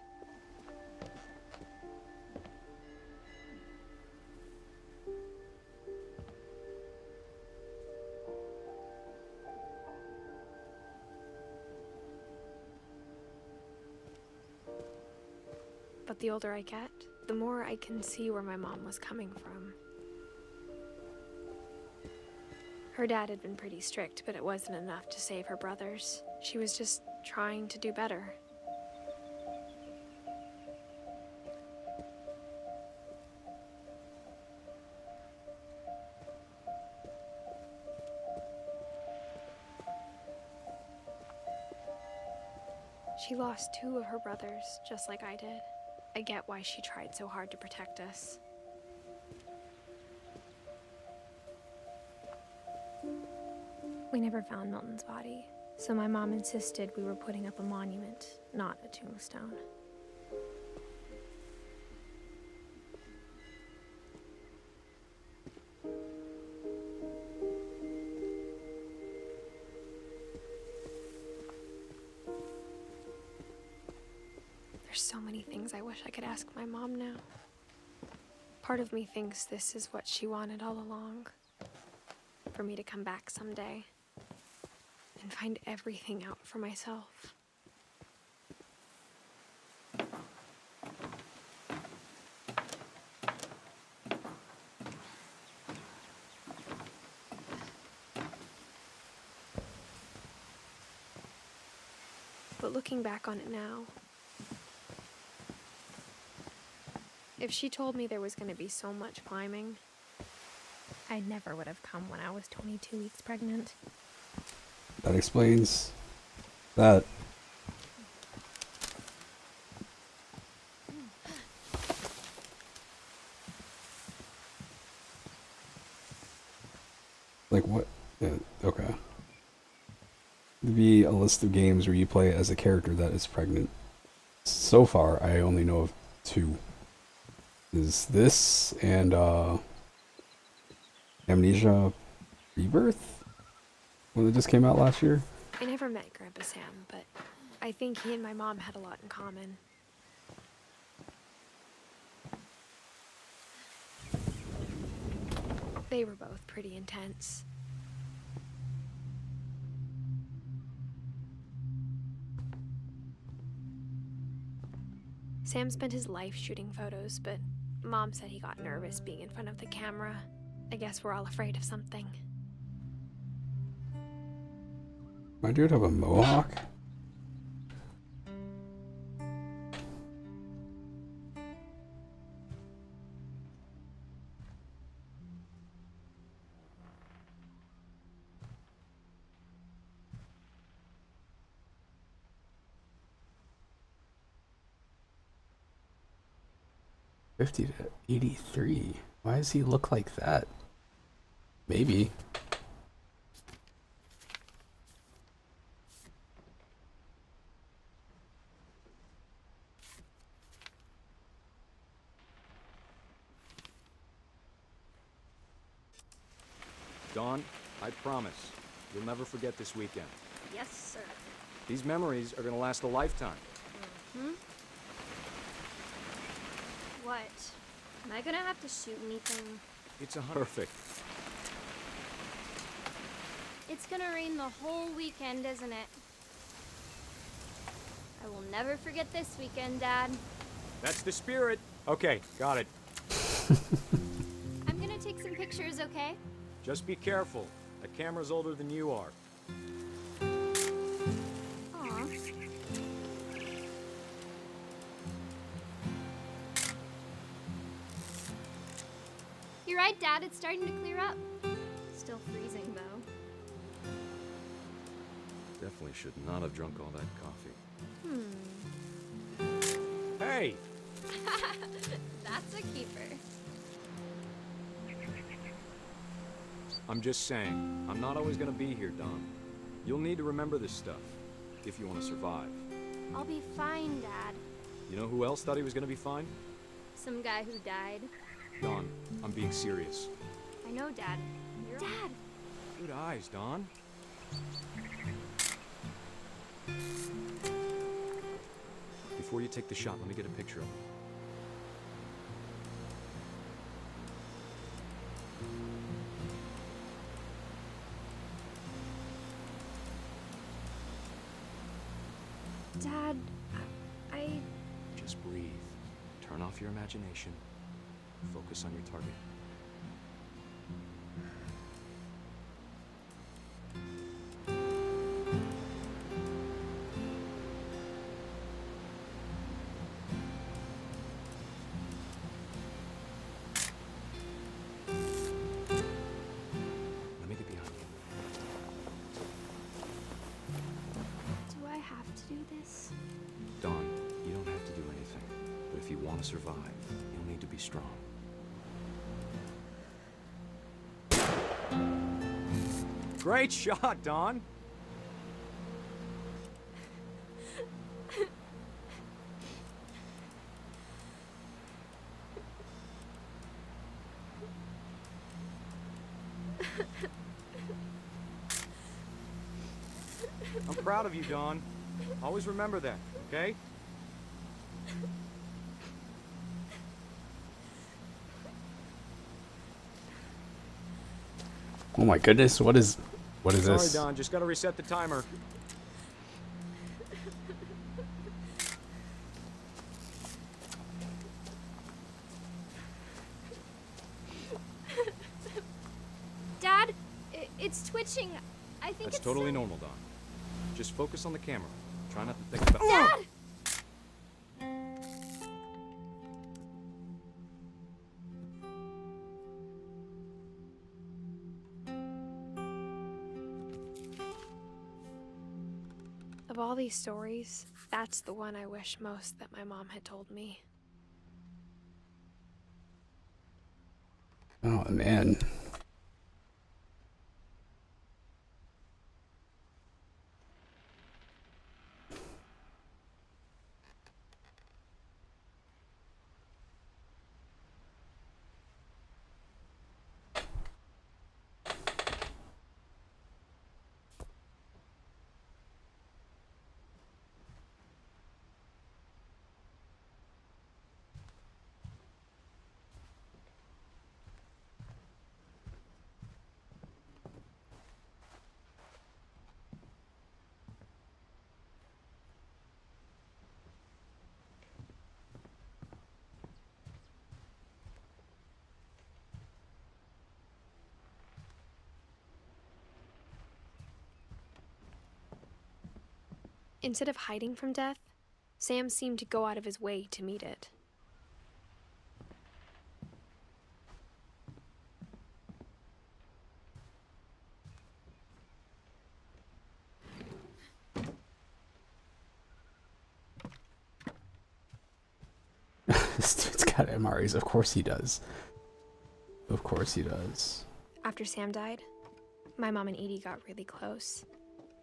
But the older I get, the more I can see where my mom was coming from. Her dad had been pretty strict, but it wasn't enough to save her brothers. She was just trying to do better. She lost 2 of her brothers, just like I did. I get why she tried so hard to protect us. We never found Milton's body, so my mom insisted we were putting up a monument, not a tombstone. There's so many things I wish I could ask my mom now. Part of me thinks this is what she wanted all along. For me to come back someday and find everything out for myself. But looking back on it now, if she told me there was going to be so much climbing, I never would have come when I was 22 weeks pregnant. That explains That. Like what? Yeah, okay. There'd be a list of games where you play as a character that is pregnant. So far, I only know of two. Is this and Amnesia Rebirth? One that just came out last year? I never met Grandpa Sam, but I think he and my mom had a lot in common. They were both pretty intense. Sam spent his life shooting photos, but Mom said he got nervous being in front of the camera. I guess we're all afraid of something. My dude have a mohawk? $50 to $83. Why does he look like that? Maybe. Dawn, I promise, you'll never forget this weekend. Yes, sir. These memories are gonna last a lifetime. What? Am I gonna have to shoot anything? It's perfect. It's gonna rain the whole weekend, isn't it? I will never forget this weekend, Dad. That's the spirit. Okay, got it. I'm gonna take some pictures, okay? Just be careful. That camera's older than you are. Aw. You're right, Dad. It's starting to clear up. Still freezing, though. Definitely should not have drunk all that coffee. Hey! That's a keeper. I'm just saying, I'm not always gonna be here, Don. You'll need to remember this stuff, if you want to survive. I'll be fine, Dad. You know who else thought he was gonna be fine? Some guy who died. Don, I'm being serious. I know, Dad. Dad! Good eyes, Don. Before you take the shot, let me get a picture of him. Dad, I... Just breathe. Turn off your imagination. Focus on your target. Let me get behind you. Do I have to do this? Dawn, you don't have to do anything. But if you want to survive, you'll need to be strong. Great shot, Dawn! I'm proud of you, Dawn. Always remember that, okay? Oh my goodness, what is Sorry, this? Don, just gotta reset the timer. Dad, it's twitching. I think That's it's totally normal, Don. Just focus on the camera. Try not to think about— Dad! Of all these stories, that's the one I wish most that my mom had told me. Oh, man. Instead of hiding from death, Sam seemed to go out of his way to meet it. This dude's got MREs. Of course he does. Of course he does. After Sam died, my mom and Edie got really close.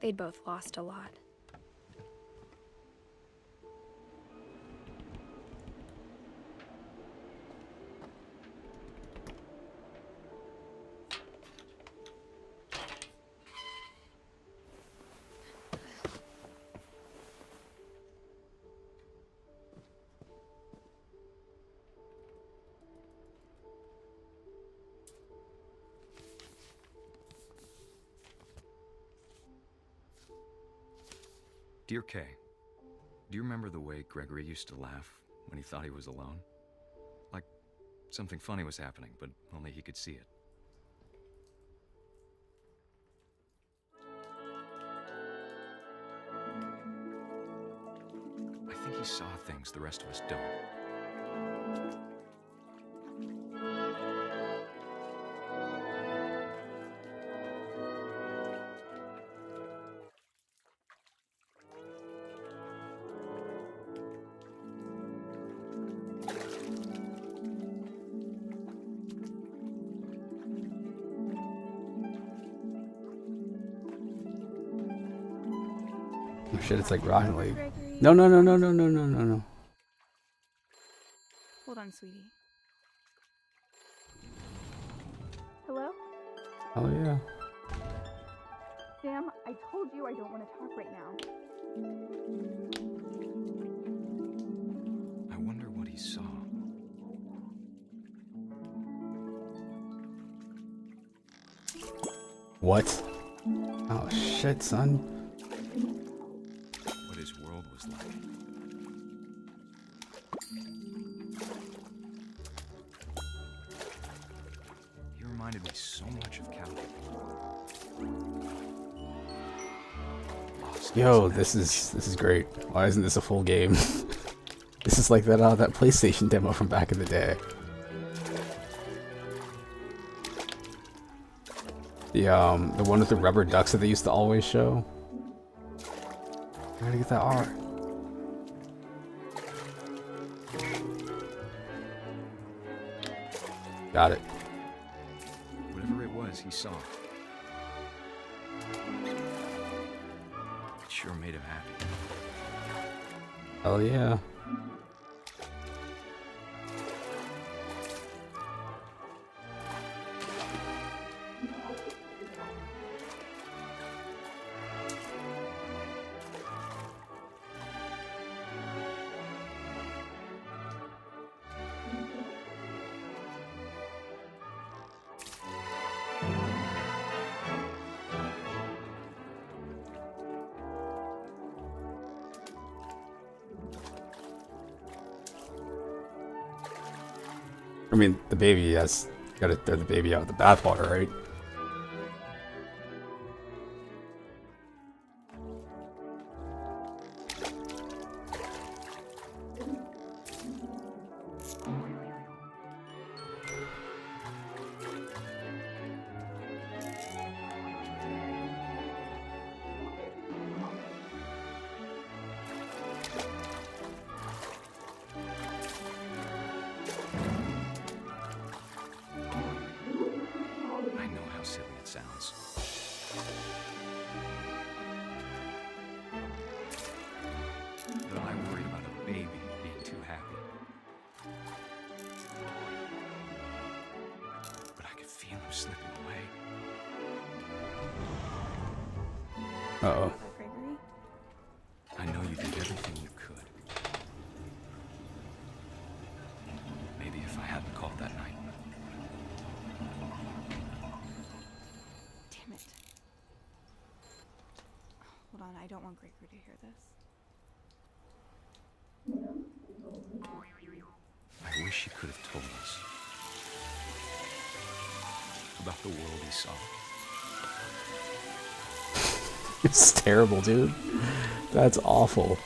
They'd both lost a lot. Dear Kay, do you remember the way Gregory used to laugh when he thought he was alone? Like something funny was happening, but only he could see it. I think he saw things the rest of us don't. Oh shit, it's like Rocket League. No, no, no, no, no, no, no, no, no. Hold on, sweetie. Hello? Oh yeah. Sam, I told you I don't want to talk right now. I wonder what he saw. What? Oh shit, son. What his world was like. He reminded me so much of Calvin. Yo, this is great. Why isn't this a full game? This is like that PlayStation demo from back in the day. The one with the rubber ducks that they used to always show. I gotta get that art. Got it. Whatever it was, he saw. It sure made him happy. Hell yeah. I mean, the baby has gotta throw the baby out with the bathwater, right? Uh-oh. Gregory? I know you did everything you could. Maybe if I hadn't called that night. Damn it. Hold on, I don't want Gregory to hear this. I wish he could have told us about the world he saw. It's terrible, dude. That's awful.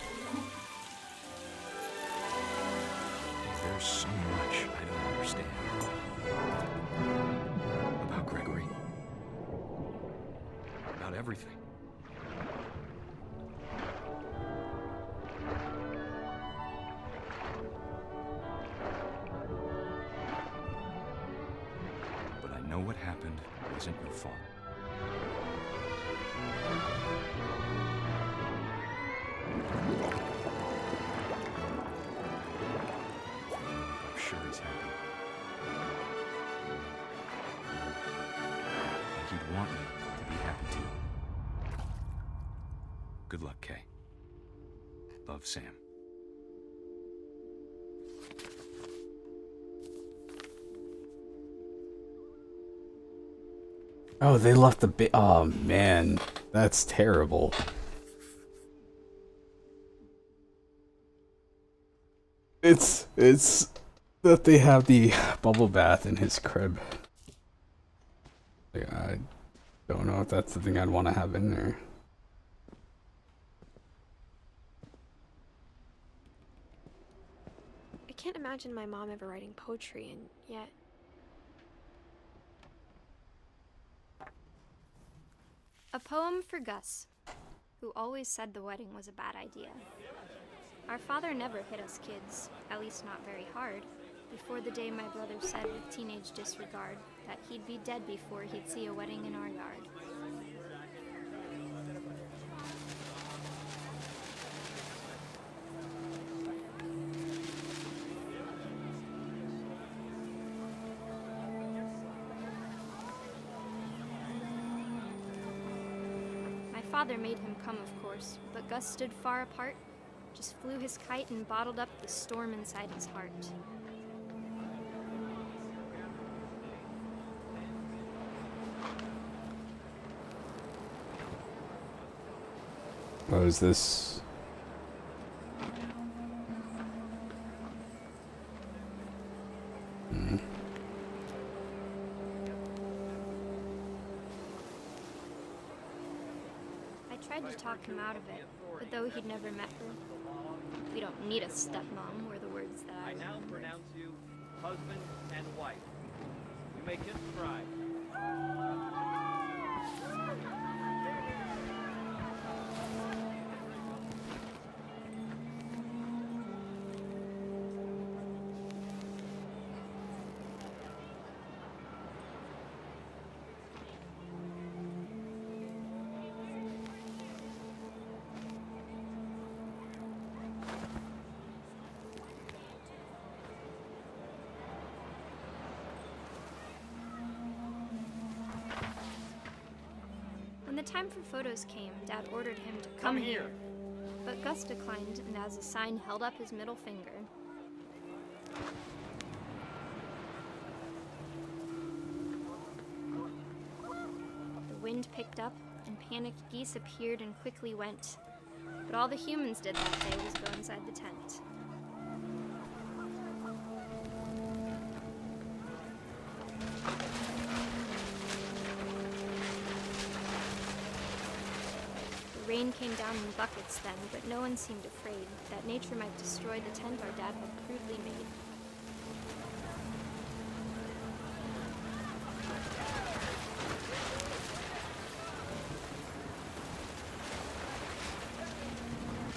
There's so much I don't understand about Gregory. About everything. But I know what happened wasn't your fault. I'm sure he's happy. And he'd want you to be happy too. Good luck, Kay. Love, Sam. Oh, they left the oh man, that's terrible. It's that they have the bubble bath in his crib. Like, I don't know if that's the thing I'd want to have in there. I can't imagine my mom ever writing poetry, and yet... A poem for Gus, who always said the wedding was a bad idea. Our father never hit us kids, at least not very hard, before the day my brother said with teenage disregard that he'd be dead before he'd see a wedding in our yard. My father made him come, of course, but Gus stood far apart, just flew his kite and bottled up the storm inside his heart. What is this? I tried to talk him out of it, but though he'd never met her, we don't need a stepmom were the words that I now remembered. pronounce you husband and wife. You may kiss the bride. When the time for photos came, Dad ordered him to come here. But Gus declined, and as a sign held up his middle finger. The wind picked up, and panicked geese appeared and quickly went. But all the humans did that day was go inside the tent. The rain came down in buckets then, but no one seemed afraid that nature might destroy the tent our dad had crudely made.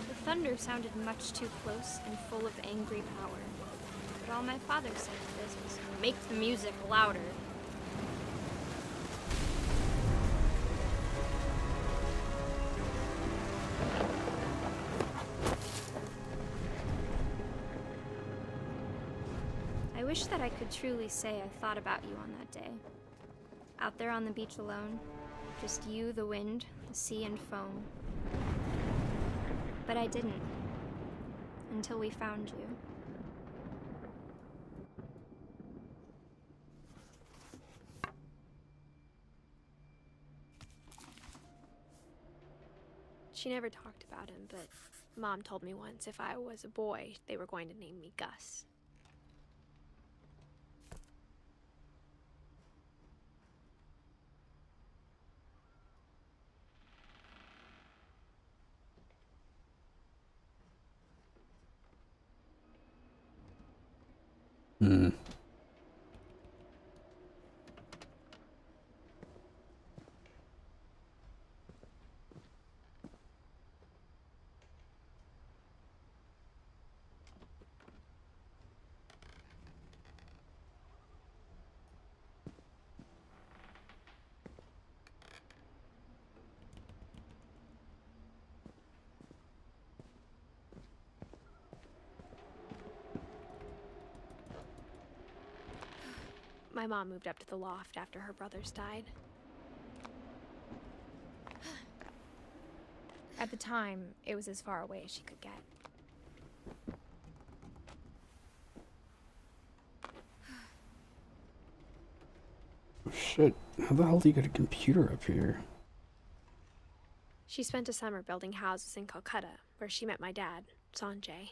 The thunder sounded much too close and full of angry power. But all my father said to this was, "Make the music louder." I wish that I could truly say I thought about you on that day. Out there on the beach alone, just you, the wind, the sea and foam. But I didn't. Until we found you. She never talked about him, but Mom told me once if I was a boy, they were going to name me Gus. Hmm. My mom moved up to the loft after her brothers died. At the time, it was as far away as she could get. Oh, shit. How the hell do you get a computer up here? She spent a summer building houses in Calcutta, where she met my dad, Sanjay.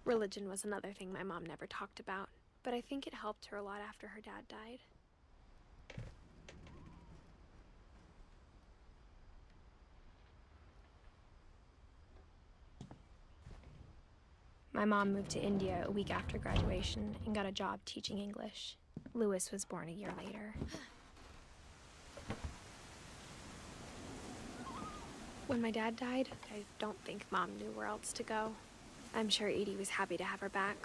Religion was another thing my mom never talked about, but I think it helped her a lot after her dad died. My mom moved to India a week after graduation and got a job teaching English. Louis was born a year later. When my dad died, I don't think Mom knew where else to go. I'm sure Edie was happy to have her back.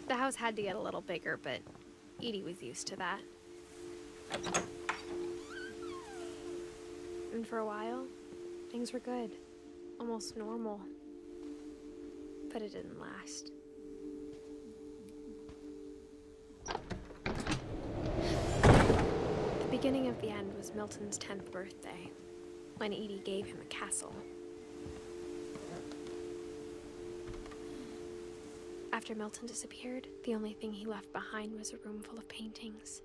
The house had to get a little bigger, but Edie was used to that. And for a while, things were good. Almost normal. But it didn't last. The beginning of the end was Milton's 10th birthday, when Edie gave him a castle. After Milton disappeared, the only thing he left behind was a room full of paintings.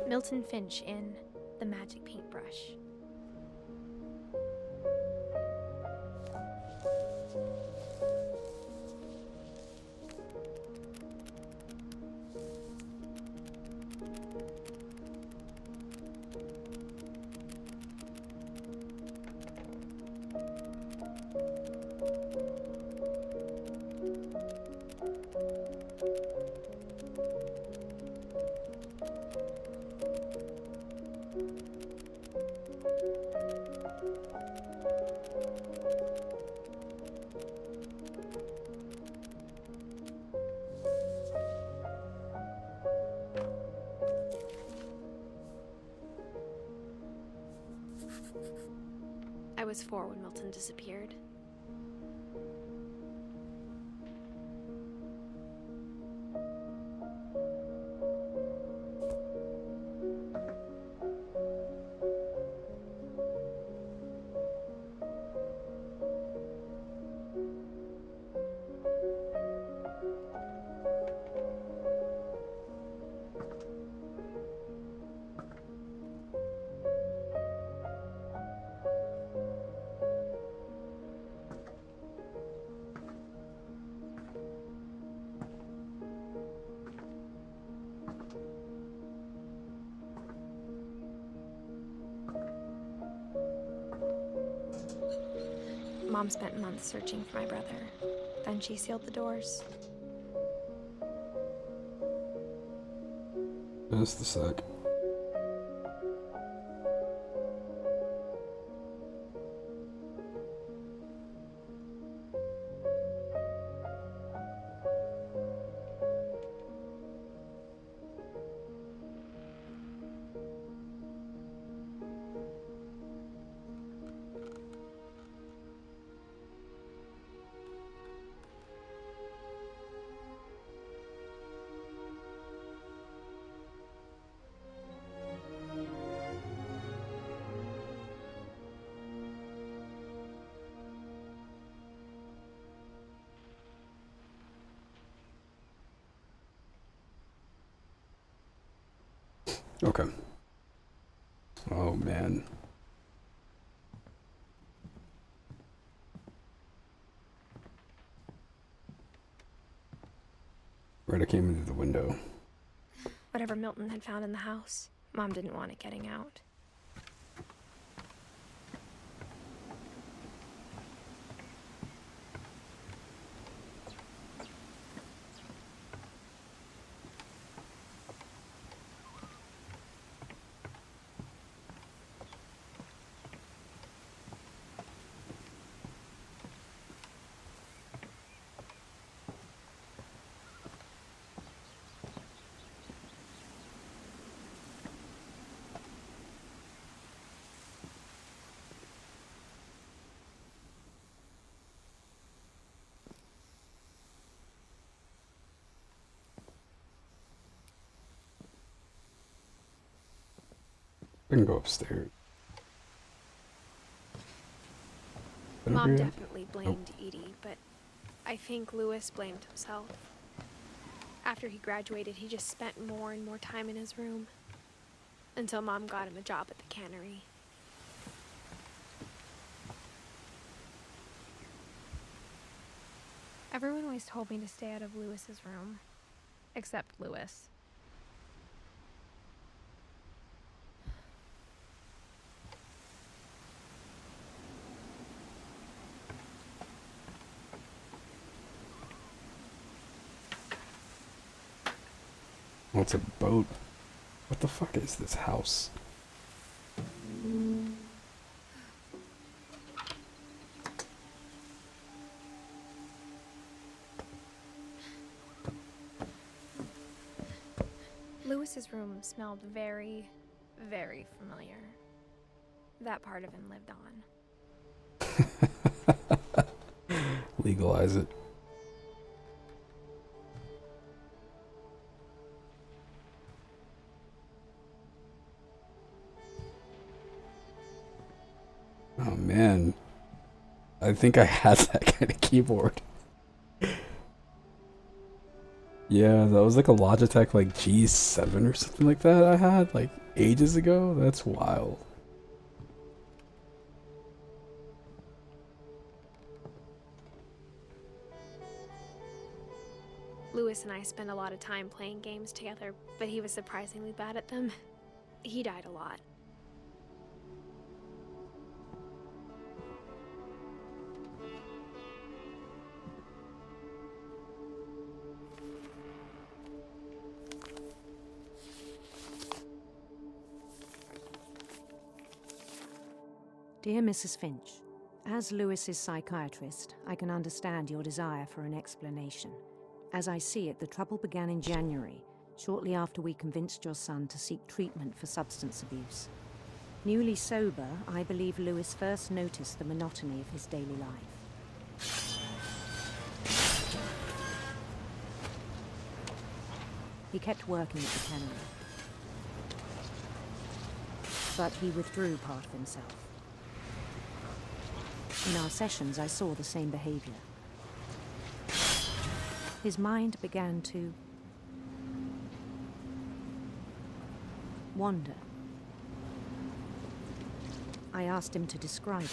Milton Finch in The Magic Paintbrush. I was 4 when Milton disappeared. Mom spent months searching for my brother. Then she sealed the doors. Just a sec. Okay. Oh man. Right, I came into the window. Whatever Milton had found in the house, Mom didn't want it getting out. I can go upstairs. Mom definitely blamed Edie, but I think Lewis blamed himself. After he graduated, he just spent more and more time in his room. Until Mom got him a job at the cannery. Everyone always told me to stay out of Lewis's room. Except Lewis. Oh, it's a boat. What the fuck is this house? Lewis's room smelled very, very familiar. That part of him lived on. Legalize it. Oh man, I think I had that kind of keyboard. Yeah, that was like a Logitech like G7 or something like that I had like ages ago. That's wild. Lewis and I spent a lot of time playing games together, but he was surprisingly bad at them. He died a lot. Dear Mrs. Finch, as Lewis's psychiatrist, I can understand your desire for an explanation. As I see it, the trouble began in January, shortly after we convinced your son to seek treatment for substance abuse. Newly sober, I believe Lewis first noticed the monotony of his daily life. He kept working at the cannery, but he withdrew part of himself. In our sessions, I saw the same behavior. His mind began to wander. I asked him to describe it.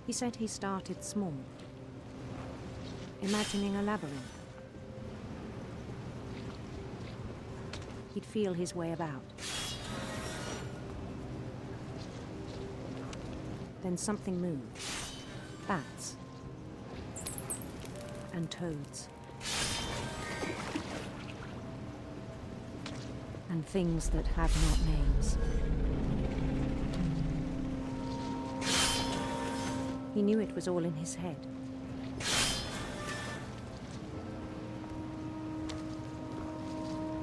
He said he started small, imagining a labyrinth. He'd feel his way about. Then something moved. Bats. And toads. And things that have not names. He knew it was all in his head.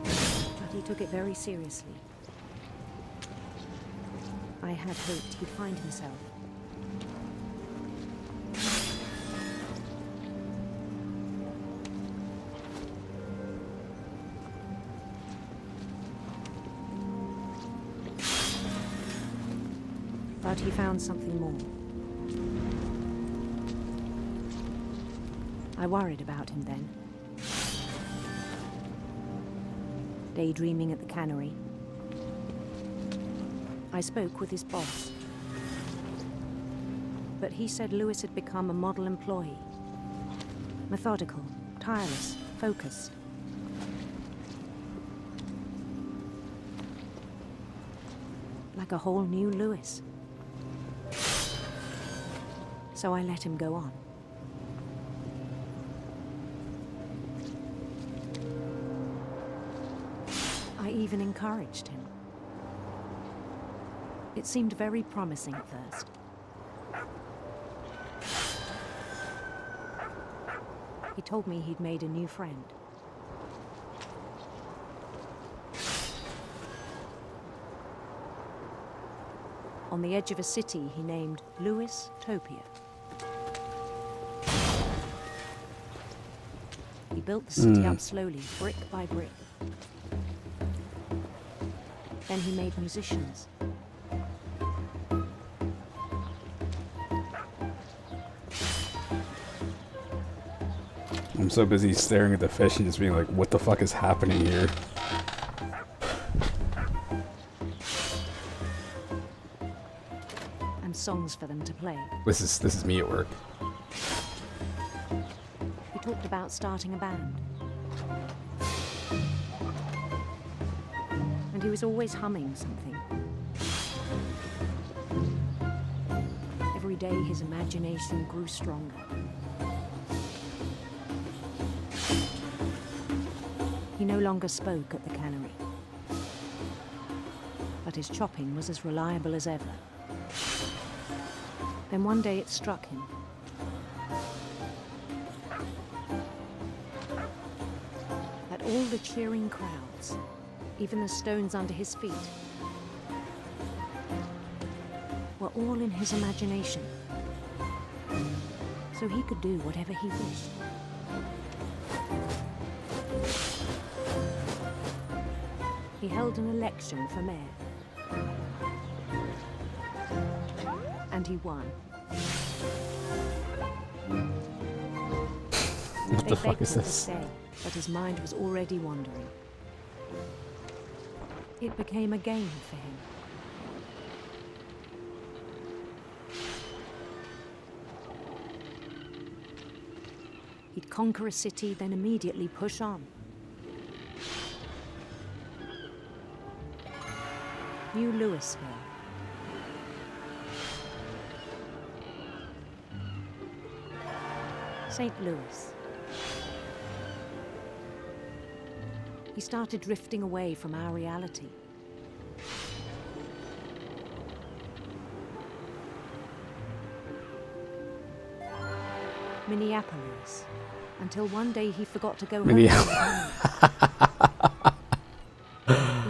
But he took it very seriously. I had hoped he'd find himself. But he found something more. I worried about him then. Daydreaming at the cannery. I spoke with his boss. But he said Lewis had become a model employee. Methodical, tireless, focused. Like a whole new Lewis. So I let him go on. I even encouraged him. It seemed very promising at first. He told me he'd made a new friend. On the edge of a city he named Lewis Topia. He built the city up slowly, brick by brick. Then he made musicians. I'm so busy staring at the fish and just being like, what the fuck is happening here? And songs for them to play. This is me at work. He talked about starting a band. And he was always humming something. Every day his imagination grew stronger. He no longer spoke at the cannery. But his chopping was as reliable as ever. Then one day it struck him. That all the cheering crowds, even the stones under his feet, were all in his imagination. So he could do whatever he wished. He held an election for mayor. And he won. What the fuck is this? Stay, but his mind was already wandering. It became a game for him. He'd conquer a city, then immediately push on. New Louisville. St. Louis. He started drifting away from our reality. Minneapolis. Until one day he forgot to go home.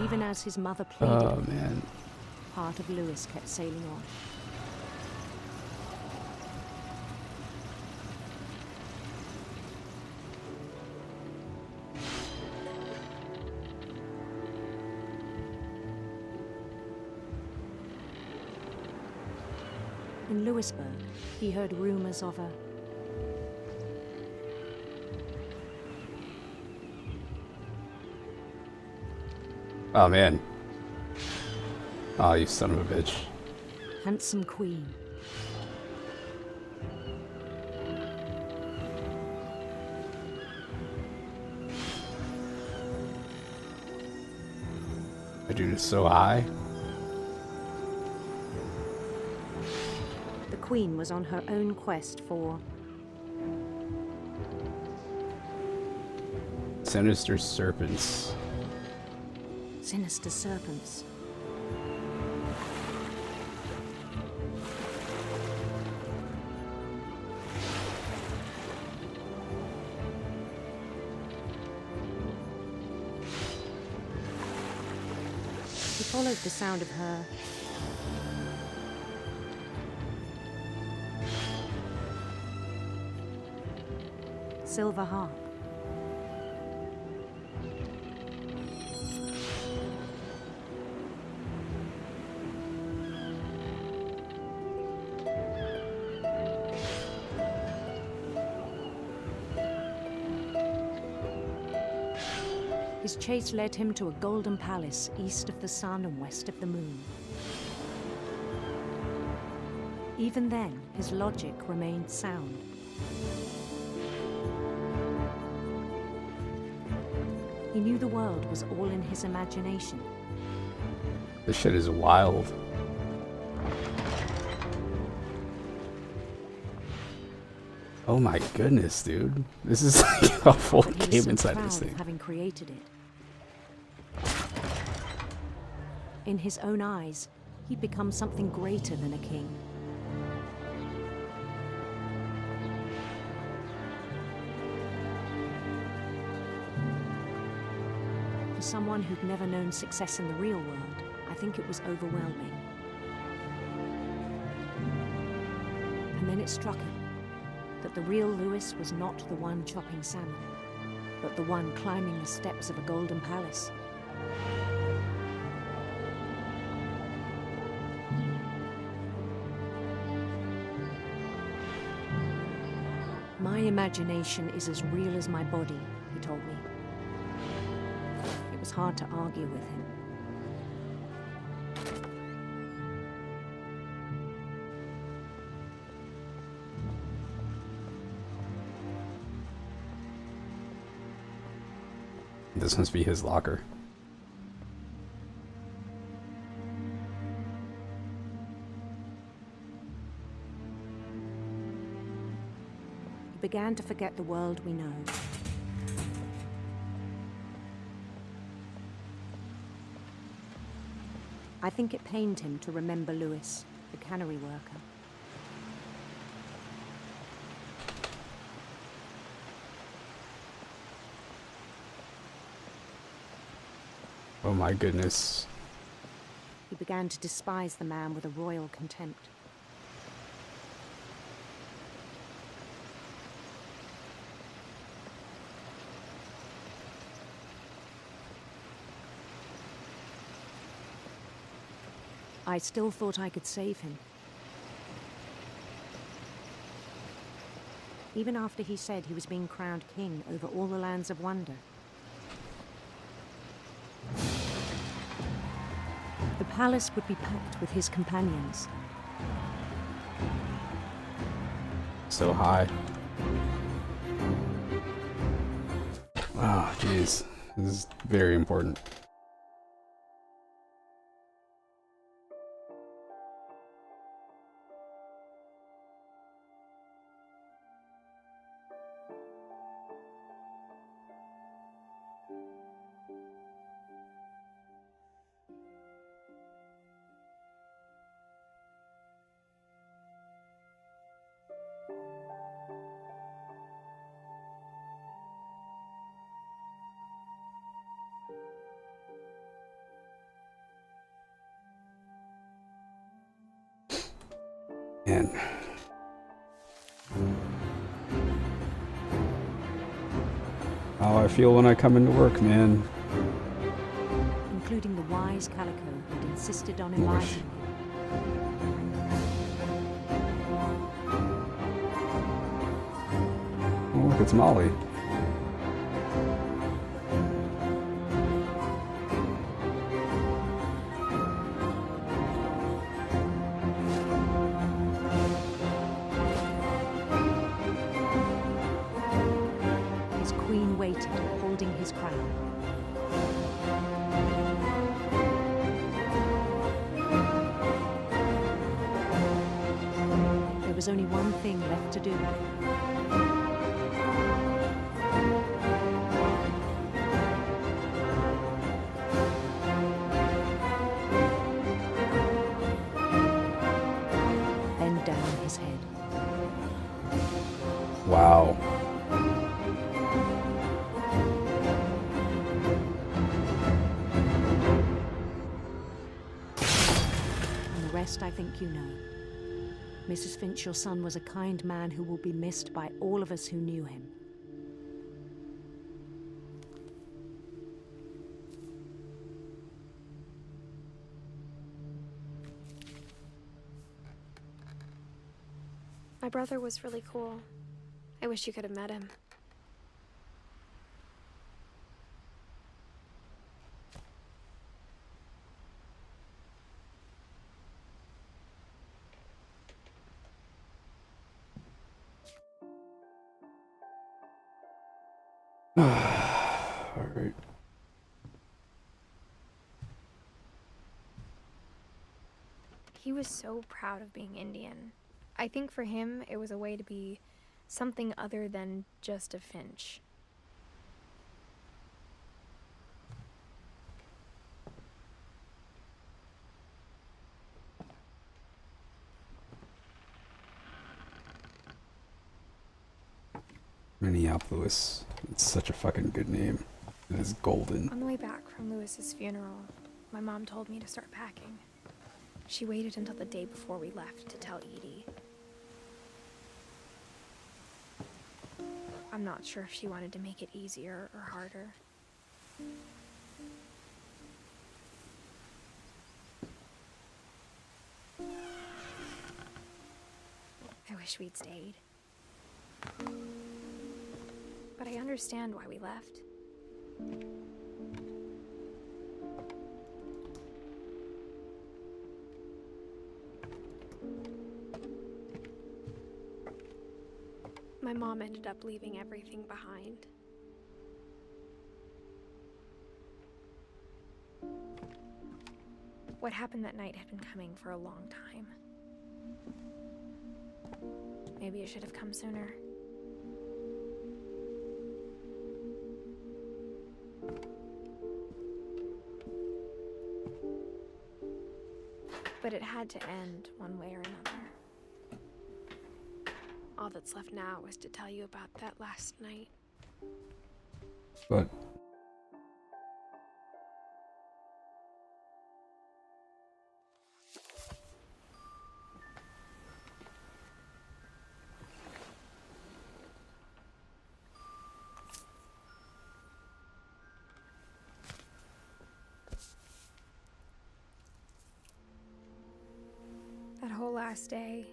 Even as his mother pleaded. Oh, man. Part of Lewis kept sailing on. In Lewisburg, he heard rumors of a Oh, man. Oh, you son of a bitch. handsome queen. That dude is so high. Queen was on her own quest for Sinister serpents. sinister serpents. He followed the sound of her silver harp. His chase led him to a golden palace east of the sun and west of the moon. Even then, his logic remained sound. He knew the world was all in his imagination. This shit is wild. Oh my goodness, dude. This is like a full But he was game so inside proud this of thing. having created it. In his own eyes, he'd become something greater than a king. For someone who'd never known success in the real world, I think it was overwhelming. And then it struck him that the real Lewis was not the one chopping salmon, but the one climbing the steps of a golden palace. My imagination is as real as my body, he told me. It was hard to argue with him. This must be his locker. He began to forget the world we know. I think it pained him to remember Lewis, the cannery worker. Oh my goodness. He began to despise the man with a royal contempt. I still thought I could save him. Even after he said he was being crowned king over all the lands of wonder. The palace would be packed with his companions. So high. Oh, jeez. This is very important. Man. How I feel when I come into work, man. Including the wise Calico who'd insisted on inviting him. Oh, look, it's Molly. His queen waited, holding his crown. there was only one thing left to do. Bend down his head. Wow. And the rest I think you know. Mrs. Finch, your son was a kind man who will be missed by all of us who knew him. My brother was really cool. I wish you could have met him. All right. He was so proud of being Indian. I think for him, it was a way to be something other than just a Finch. Minneapolis. It's such a fucking good name. It is golden. On the way back from Lewis's funeral, my mom told me to start packing. She waited until the day before we left to tell Edie. I'm not sure if she wanted to make it easier or harder. I wish we'd stayed. But I understand why we left. My mom ended up leaving everything behind. What happened that night had been coming for a long time. Maybe it should have come sooner. But it had to end one way or another. All that's left now is to tell you about that last night. But That whole last day,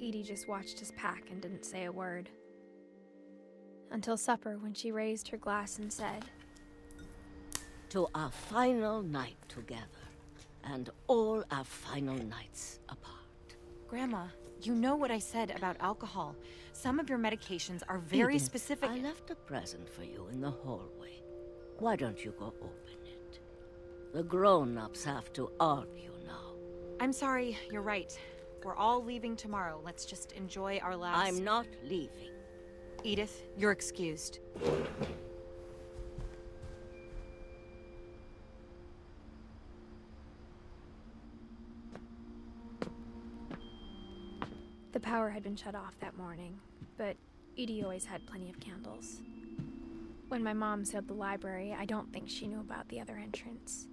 Edie just watched us pack and didn't say a word. Until supper, when she raised her glass and said, "To our final night together, and all our final nights apart." Grandma, you know what I said about alcohol. Some of your medications are very Edith, specific. I left a present for you in the hallway. Why don't you go open it? The grown-ups have to argue now. I'm sorry, you're right. We're all leaving tomorrow. Let's just enjoy our last... I'm not leaving. Edith, you're excused. the power had been shut off that morning, but Edie always had plenty of candles. When my mom sealed the library, I don't think she knew about the other entrance.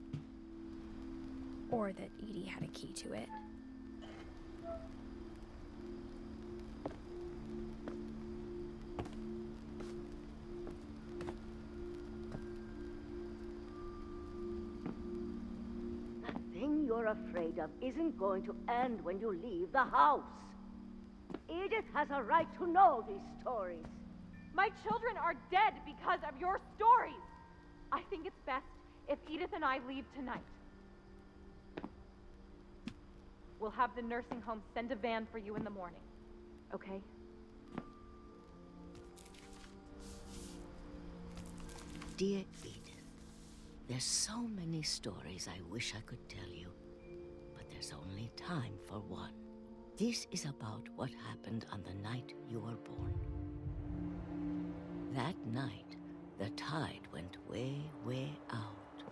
Or that Edie had a key to it. The thing you're afraid of isn't going to end when you leave the house. Edith has a right to know these stories. My children are dead because of your stories. I think it's best if Edith and I leave tonight. We'll have the nursing home send a van for you in the morning, okay? Dear Edith, there's so many stories I wish I could tell you, but there's only time for one. This is about what happened on the night you were born. That night, the tide went way, way out.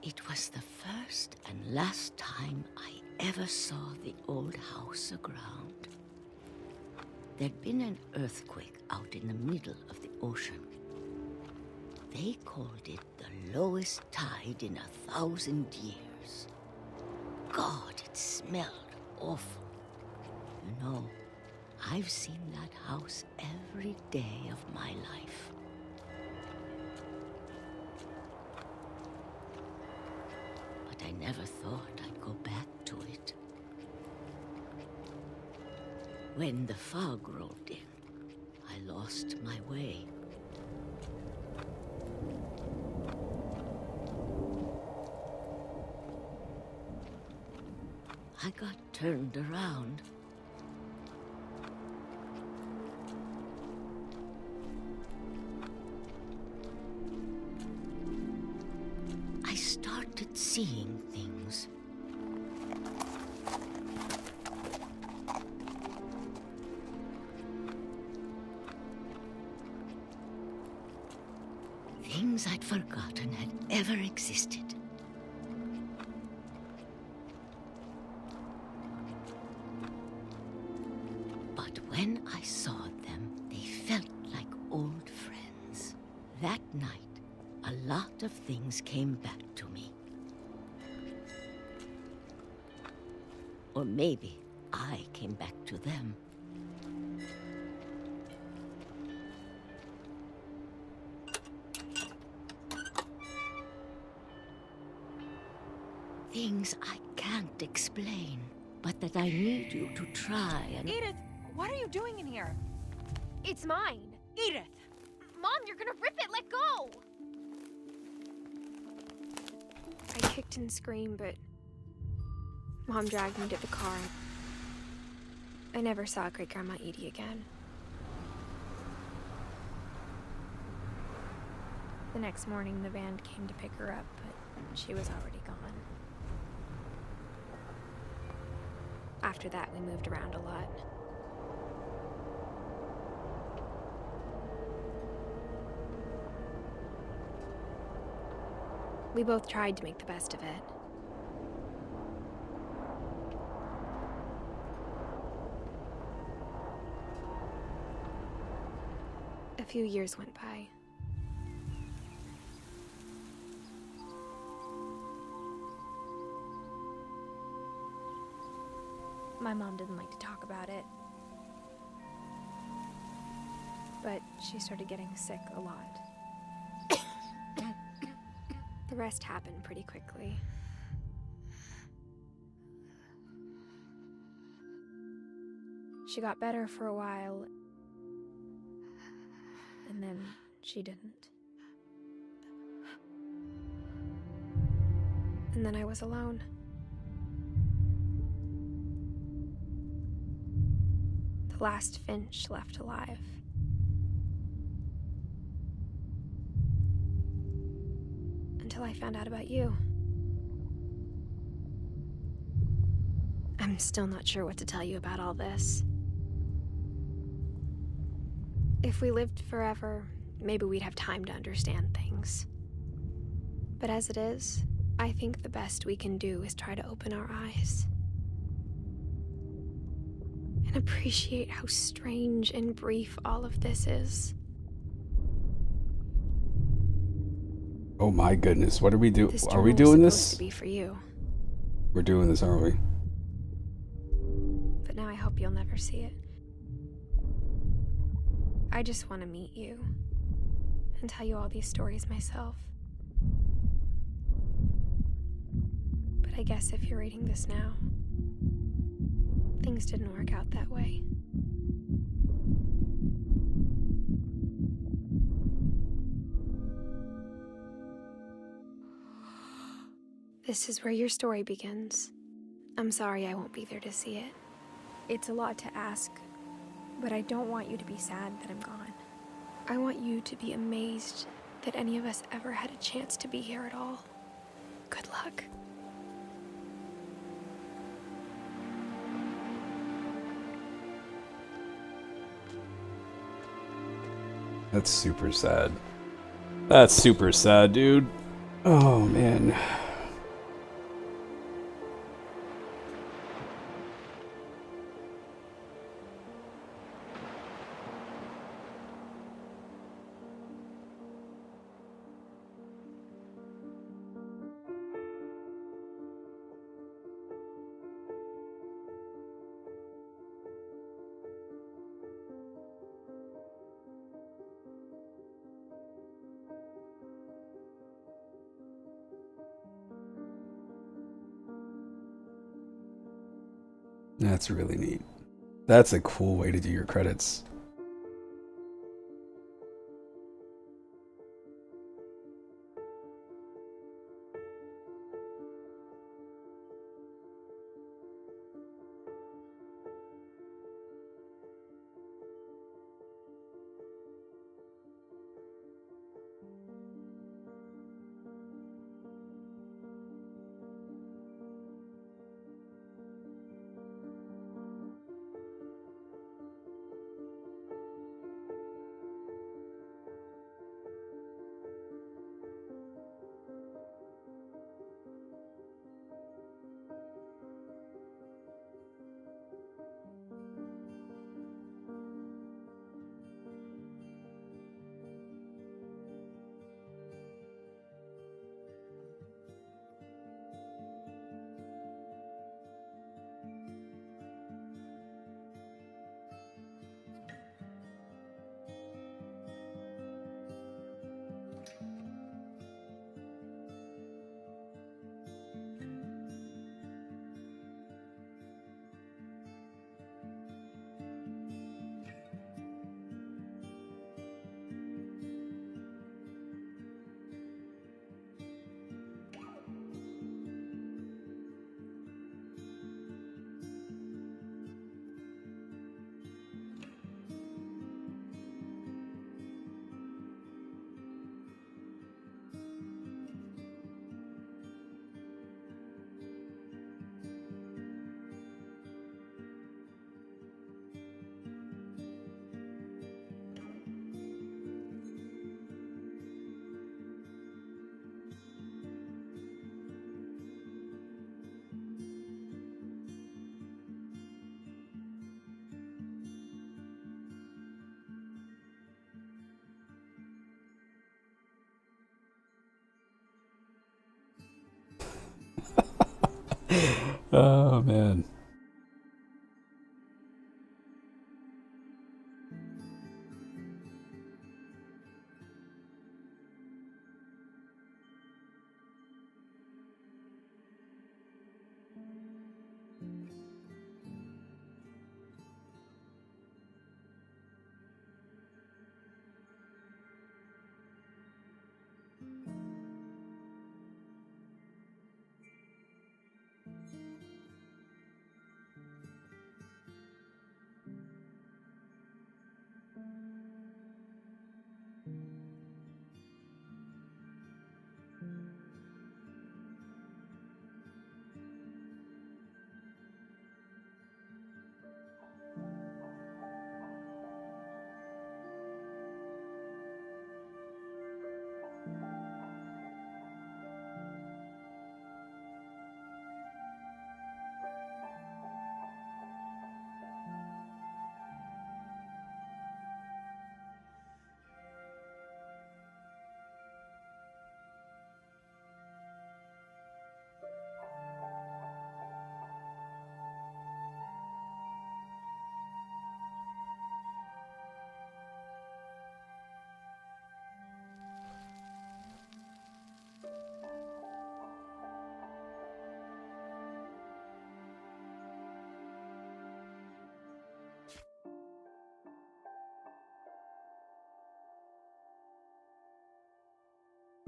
It was the first and last time I ever saw the old house aground. There'd been an earthquake out in the middle of the ocean. They called it the lowest tide in 1,000 years. God, it smelled awful. You know, I've seen that house every day of my life. But I never thought I'd go back to it. When the fog rolled in, I lost my way. I got turned around. I started seeing things. Things I'd forgotten had ever existed. But when I saw them, they felt like old friends. That night, a lot of things came back to me. Or maybe I came back to them. Things I can't explain, but that I need you to try and... Edith, what are you doing in here? It's mine. Edith! Mom, you're gonna rip it. Let go. I kicked and screamed, but Mom dragged me to the car. I never saw Great Grandma Edie again. The next morning, the van came to pick her up, but she was already gone. After that, we moved around a lot. We both tried to make the best of it. A few years went by. My mom didn't like to talk about it, but she started getting sick a lot. The rest happened pretty quickly. She got better for a while, and then she didn't. And then I was alone. The last Finch left alive. Until I found out about you. I'm still not sure what to tell you about all this. If we lived forever, maybe we'd have time to understand things. But as it is, I think the best we can do is try to open our eyes. And appreciate how strange and brief all of this is. Oh my goodness, what are we doing? This Are we journal doing was this? supposed to be for you, We're doing this, aren't we? but now I hope you'll never see it. I just want to meet you and tell you all these stories myself. But I guess if you're reading this now, things didn't work out that way. This is where your story begins. I'm sorry I won't be there to see it. It's a lot to ask, but I don't want you to be sad that I'm gone. I want you to be amazed that any of us ever had a chance to be here at all. Good luck. That's super sad. That's super sad, dude. Oh, man. That's really neat. That's a cool way to do your credits. Oh, man.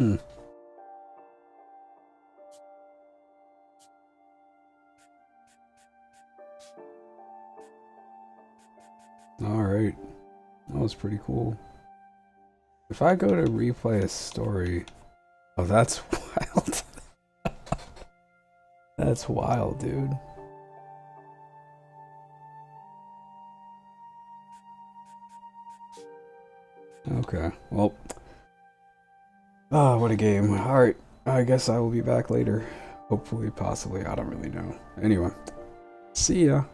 Hmm. Alright. That was pretty cool. If I go to replay a story... Oh, that's wild. That's wild, dude. Okay, well. Ah, what a game. Alright, I guess I will be back later. Hopefully, possibly, I don't really know. Anyway, see ya.